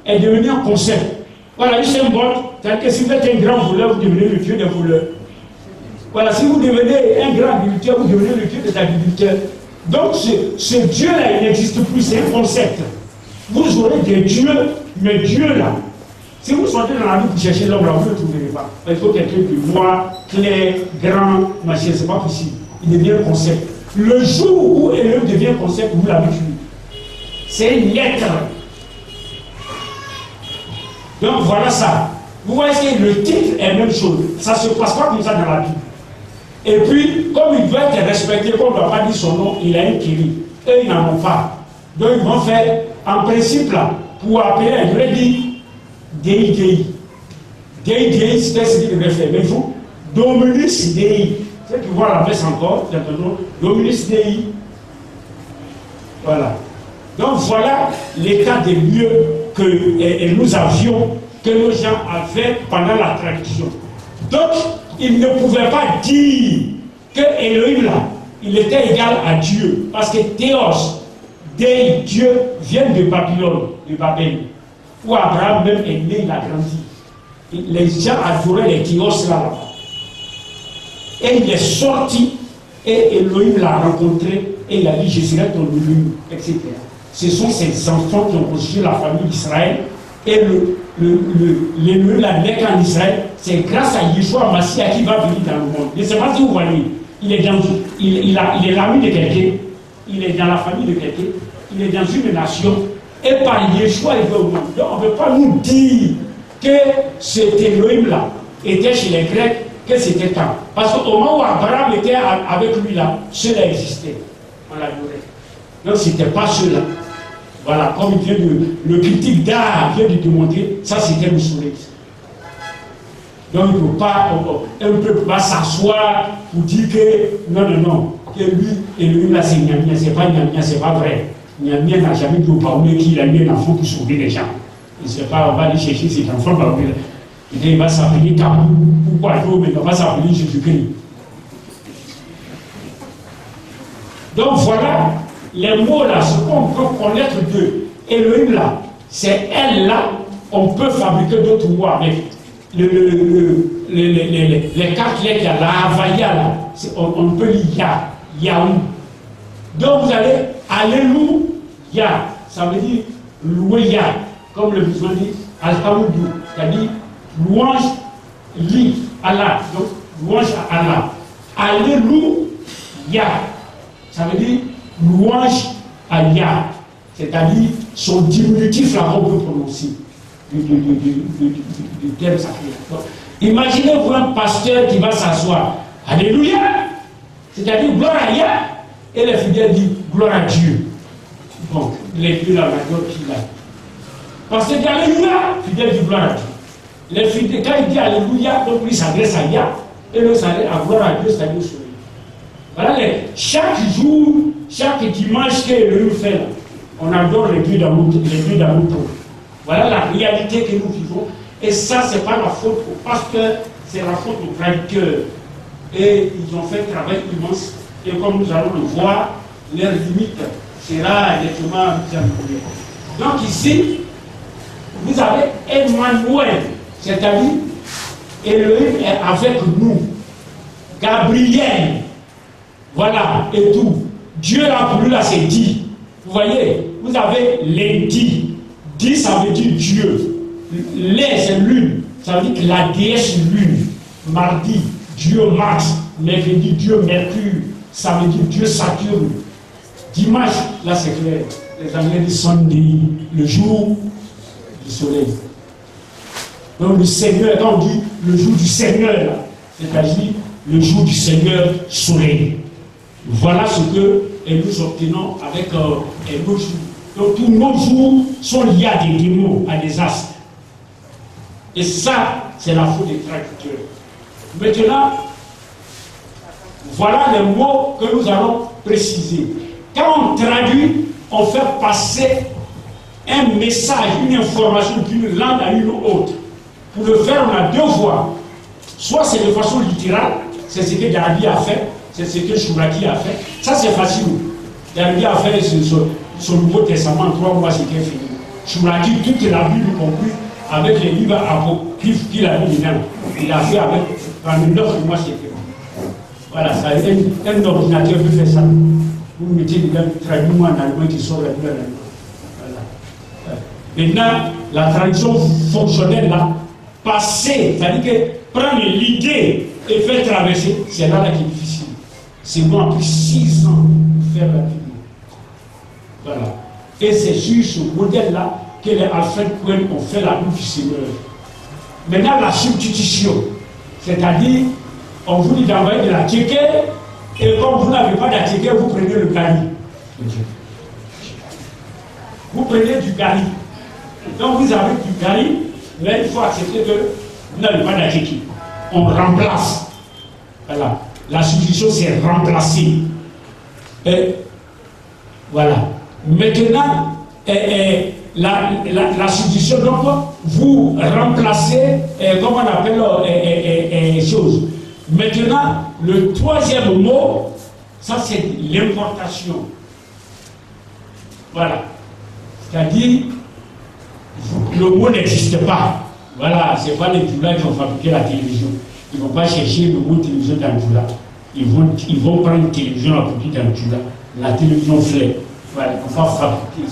est devenu un concept. Voilà, juste un bot, c'est-à-dire que si vous êtes un grand voleur, vous devenez le Dieu des voleurs. Voilà, si vous devenez un grand agriculteur, vous devenez le Dieu des agriculteurs. Donc ce Dieu-là, il n'existe plus, c'est un concept. Vous aurez des dieux, mais Dieu là, si vous sortez dans la rue pour chercher l'homme là, vous ne le trouverez pas. Il faut quelqu'un de noir, clair, grand, machin, c'est pas possible. Il devient un concept. Le jour où Elohim devient concept, vous l'avez tué. C'est une lettre. Donc voilà ça. Vous voyez que le titre est la même chose. Ça ne se passe pas comme ça dans la Bible. Et puis, comme il doit être respecté, comme on ne doit pas dire son nom, il a une kéri. Eux, ils n'en ont pas. Donc ils vont faire, en principe là, pour appeler, ils devraient dire Dei Dei. Dei Dei, c'était ce qu'ils devaient faire. Mais vous, Dominus Dei. Ceux qui voient la messe encore, Dominus Dei. Voilà. Donc voilà l'état des lieux que nous avions, que nos gens avaient pendant la traduction. Donc, ils ne pouvaient pas dire que Elohim là, il était égal à Dieu. Parce que Théos, Dei, Dieu, viennent de Babylone, de Babel. Où Abraham même est né, il a grandi. Les gens adoraient les Théos là-bas. Et il est sorti, et Elohim l'a rencontré, et il a dit, je serai ton Elohim, etc. Ce sont ces enfants qui ont constitué la famille d'Israël, et l'Elohim, la naît en Israël, c'est grâce à Yeshua Mashiach qui va venir dans le monde. Je ne sais pas si vous voyez, il est l'ami de quelqu'un, il est dans la famille de quelqu'un, il est dans une nation, et par Yeshua il va au monde. Donc on ne peut pas nous dire que cet Elohim-là était chez les Grecs, que c'était quand. Parce qu'au moment où Abraham était avec lui là, cela existait. On l'adorait. Donc ce n'était pas cela. Voilà, comme il vient le critique d'art vient de démontrer, ça c'était le soleil. Donc il ne peut pas, un peuple va s'asseoir pour dire que non, que lui et lui là c'est Nyamia, c'est pas Nyamia, c'est pas vrai. Nyamia n'a jamais dit au Baoulé qu'il a eu un enfant pour sauver les gens. Il ne sait pas, on va aller chercher cet enfant Baoulé. Il va s'appeler Kabou, pourquoi mais il va s'appeler Jésus-Christ. Donc voilà, les mots là, ce qu'on peut connaître d'eux, Elohim là, c'est elle là, on peut fabriquer d'autres mots avec. Les 4 lettres, la Havaya là, on peut lire Yahou. Donc vous allez Alléluia, ça veut dire louer Yah, comme le musulman dit Al-Hamoudou, c'est-à-dire louange, lit Allah, donc louange à Allah. Alléluia, ça veut dire louange à Yah, c'est-à-dire son diminutif là qu'on peut prononcer du terme sacré. Imaginez-vous un pasteur qui va s'asseoir, Alléluia, c'est-à-dire gloire à Yah, et les fidèles disent gloire à Dieu. Bon, les deux là, la gloire qui là. Parce que Alléluia, fidèle dit gloire à Dieu. Les fidèles, quand il dit Alléluia, donc lui s'adresse à Yah, et l'autre s'adresse à gloire à Dieu, c'est-à-dire au soleil. Voilà, chaque jour, chaque dimanche que le fait là, on adore les dieux d'amour. Voilà la réalité que nous vivons. Et ça, ce n'est pas la faute au pasteur, c'est la faute au traducteur. Et ils ont fait un travail immense. Et comme nous allons le voir, leur limite sera directement mise en place. Donc ici, vous avez Emmanuel, c'est-à-dire Elohim est avec nous. Gabriel, voilà, et tout. Dieu là pour lui là c'est dit. Vous voyez, vous avez lundi. Dit ça veut dire Dieu. Lait c'est lune. Ça veut dire que la déesse lune. Mardi, Dieu Mars. Mercredi, Dieu Mercure. Ça veut dire Dieu Saturne. Dimanche, là c'est clair. Les Anglais disent Sunday, le jour du soleil. Donc le Seigneur, quand on dit le jour du Seigneur, c'est-à-dire le jour du Seigneur soleil. Voilà ce que nous obtenons avec nos jours. Donc tous nos jours sont liés à des démons, à des astres. Et ça, c'est la faute des traducteurs. Maintenant, voilà les mots que nous allons préciser. Quand on traduit, on fait passer un message, une information d'une langue à une autre. Pour le faire, on a deux voies. Soit c'est de façon littérale, c'est ce que Darby a fait, c'est ce que Chouraki a fait. Ça, c'est facile. Darby a fait son Nouveau Testament en 3 mois, c'est qu'il a fini. Chouraki, toute la Bible compris, avec les livres apocryphes qu'il a mis dedans. Il a fait avec, pendant 9 mois, c'était bon. Voilà, ça, un ordinateur peut faire ça. Vous mettez des gars, traduis-moi en allemand qui sort la nouvelle allemand. Voilà. Maintenant, la traduction fonctionnelle là, passer, c'est-à-dire que prendre l'idée et faire traverser, c'est là qui est difficile. C'est moi, après 6 ans pour faire rapidement. Voilà. Et c'est sur ce modèle-là que les Alfred Cohen ont fait la bouffe du Seigneur. Maintenant, la substitution, c'est-à-dire, on vous dit d'envoyer de la tchéké, et comme vous n'avez pas de la tchéké, vous prenez le gari. Vous prenez du gari. Donc vous avez du gari, mais il faut accepter que vous n'avez pas de la tchéké. On remplace. Voilà. La substitution, c'est remplacer. Et voilà. Maintenant, la substitution, donc, vous remplacez, comment on appelle, chose. Maintenant, le troisième mot, ça c'est l'importation. Voilà. C'est-à-dire, le mot n'existe pas. Voilà, ce n'est pas les Djoula qui ont fabriqué la télévision. Ils ne vont pas chercher le mot télévision dans Djoula. Ils vont prendre une télévision à produire dans Djoula. La télévision fait. Voilà, on va fabriquer,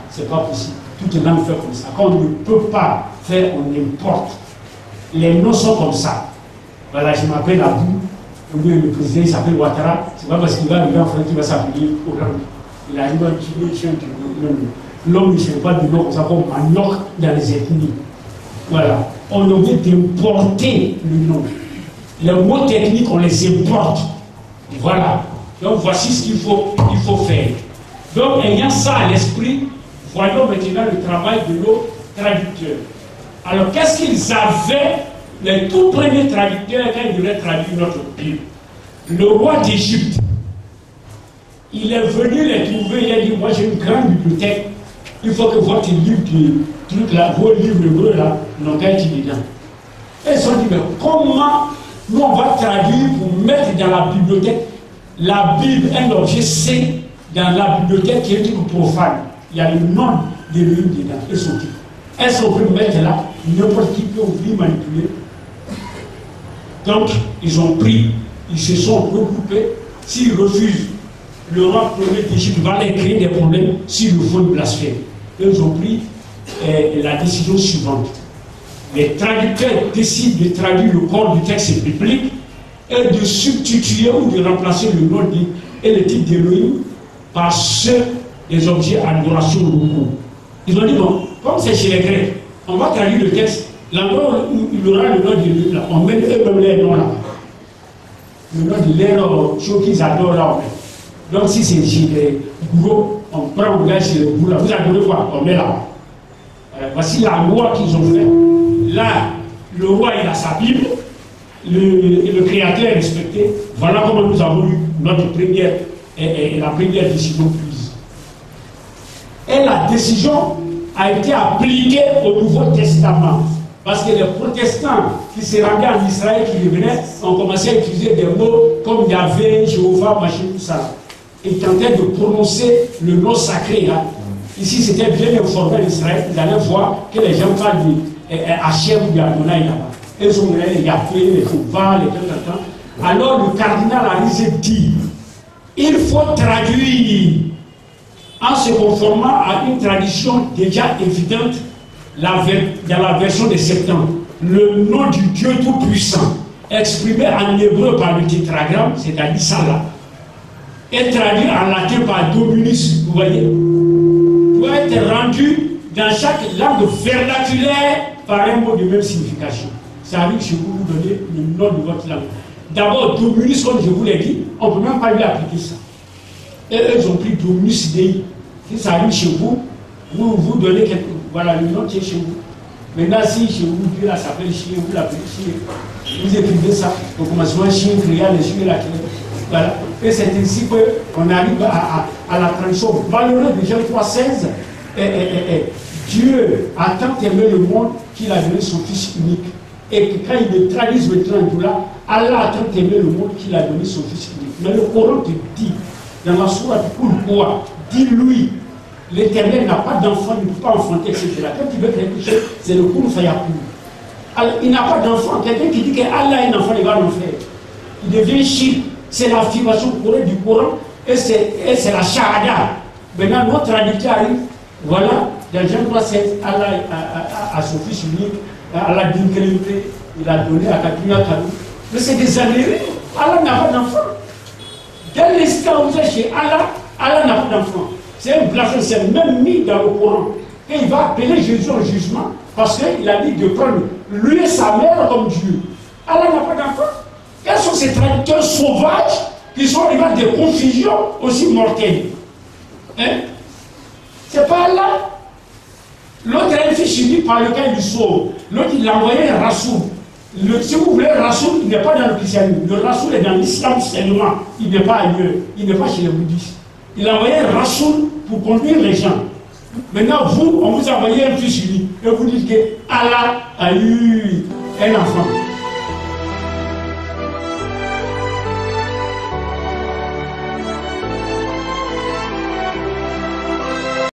c'est pas possible. Toute langue fait comme ça. Quand on ne peut pas faire, on importe. Les noms sont comme ça. Voilà, je m'appelle Abou. Le président s'appelle Ouattara. C'est pas parce qu'il va arriver en France qu'il va s'appeler Hollande. Il arrive à tuer l'homme ne sait pas du nom comme ça, comme Manioc dans les ethnies. Voilà. On a envie d'importer le nom. Les mots techniques, on les importe. Voilà. Donc voici ce qu'il faut faire. Donc, ayant ça à l'esprit, voyons maintenant le travail de nos traducteurs. Alors, qu'est-ce qu'ils avaient, les tout premiers traducteurs, quand ils devaient traduire notre Bible? Le roi d'Égypte, il est venu les trouver, il a dit, moi j'ai une grande bibliothèque, il faut que votre livre du truc là, vos livres hébreux là, n'ont qu'à être dedans. Et ils se sont dit, mais comment nous on va traduire pour mettre dans la bibliothèque la Bible, un objet saint, dans la bibliothèque qui est un truc profane. Il y a le nom de l'une dedans et son titre. Est-ce qu'on peut mettre là? N'importe qui peut ouvrir, manipuler. Donc, ils ont pris, ils se sont regroupés. S'ils refusent, le roi premier d'Égypte va les créer des problèmes s'ils le font blasphème. Ils ont pris la décision suivante. Les traducteurs décident de traduire le corps du texte biblique et de substituer ou de remplacer le nom et le titre d'Élohim par ceux des objets adoration locaux. Ils ont dit, bon, comme c'est chez les Grecs, on va traduire le texte, l'endroit où il y aura le nom de Dieu, là, on met eux-mêmes les noms là. Le nom de leur chose qu'ils adorent là, on met. Donc si c'est chez les gourous, on prend le gars chez les gourous là, vous adorez quoi? On met là. Voici la loi qu'ils ont fait. Là, le roi il a sa Bible, le créateur est respecté. Voilà comment nous avons eu notre première la première décision prise. Et la décision a été appliquée au Nouveau Testament. Parce que les protestants qui se rendaient en Israël, qui revenaient, ont commencé à utiliser des mots comme Yahvé, Jéhovah, machin, tout ça. Ils tentaient de prononcer le nom sacré là. Ici, c'était bien informé en Israël. Vous allez voir que les gens parlent de Hachem ou d'Adonai là-bas. Ils ont les Yahvé, les Jéhovah, les temps. Alors le cardinal Arizet dit, il faut traduire en se conformant à une tradition déjà évidente dans la version de septembre. Le nom du Dieu Tout-Puissant, exprimé en hébreu par le tétragramme, c'est-à-dire ça là, et traduit en latin par Dominus, vous voyez, doit être rendu dans chaque langue vernaculaire par un mot de même signification. Ça arrive chez vous, vous donnez le nom de votre langue. D'abord, Dominus, comme je vous l'ai dit, on ne peut même pas lui appliquer ça. Et eux, ils ont pris Dominus Dei. Si ça arrive chez vous, vous donnez quelque... Voilà, le nom qui est chez vous. Maintenant, si chez vous, Dieu là s'appelle chien, vous l'appelez chien. Vous écrivez ça, au commencement, chien, criard, les chiens, la clé. Voilà. Et c'est ainsi qu'on arrive à la tradition. Malheureux de Jean 3,16, Dieu a tant aimé le monde qu'il a donné son Fils unique. Et que quand il le traduise maintenant tout là, Allah a tant aimé le monde qu'il a donné son Fils unique. Mais le Coran te dit, dans la sourate Al-Qur'an, dis-lui, l'Éternel n'a pas d'enfant, il ne peut pas enfanter, etc. Quand tu veux quelque chose, c'est le Kun Fayakoun. Il n'a pas d'enfant. Quelqu'un qui dit qu'Allah a un enfant, il va l'en faire. Il devient chic. C'est l'affirmation correcte du Coran et c'est la shahada. Maintenant, notre traducteur arrive, voilà, dans Jean 3,7, Allah a son fils unique, Allah d'une qualité, il a donné à Katrina Kanou. Mais c'est des années, Allah n'a pas d'enfant. Dès l'instant où vous êtes chez Allah, Allah n'a pas d'enfant. C'est un blasphème, c'est même mis dans le Coran. Et il va appeler Jésus en jugement parce qu'il a dit de prendre lui et sa mère comme Dieu. Allah n'a pas d'enfant. Quels sont ces traducteurs sauvages qui sont arrivés à des confusions aussi mortelles? Hein? C'est pas Allah. L'autre a un fils unique par lequel il sauve. L'autre, il a envoyé un Rasoul. Si vous voulez, le Rasoul, il n'est pas dans le christianisme. Le Rasoul est dans l'islam seulement. Il n'est pas ailleurs. Il n'est pas chez les bouddhistes. Il a envoyé un Rasoul pour conduire les gens. Maintenant, vous, on vous a envoyé un fils unique. Et vous dites que Allah a eu un enfant.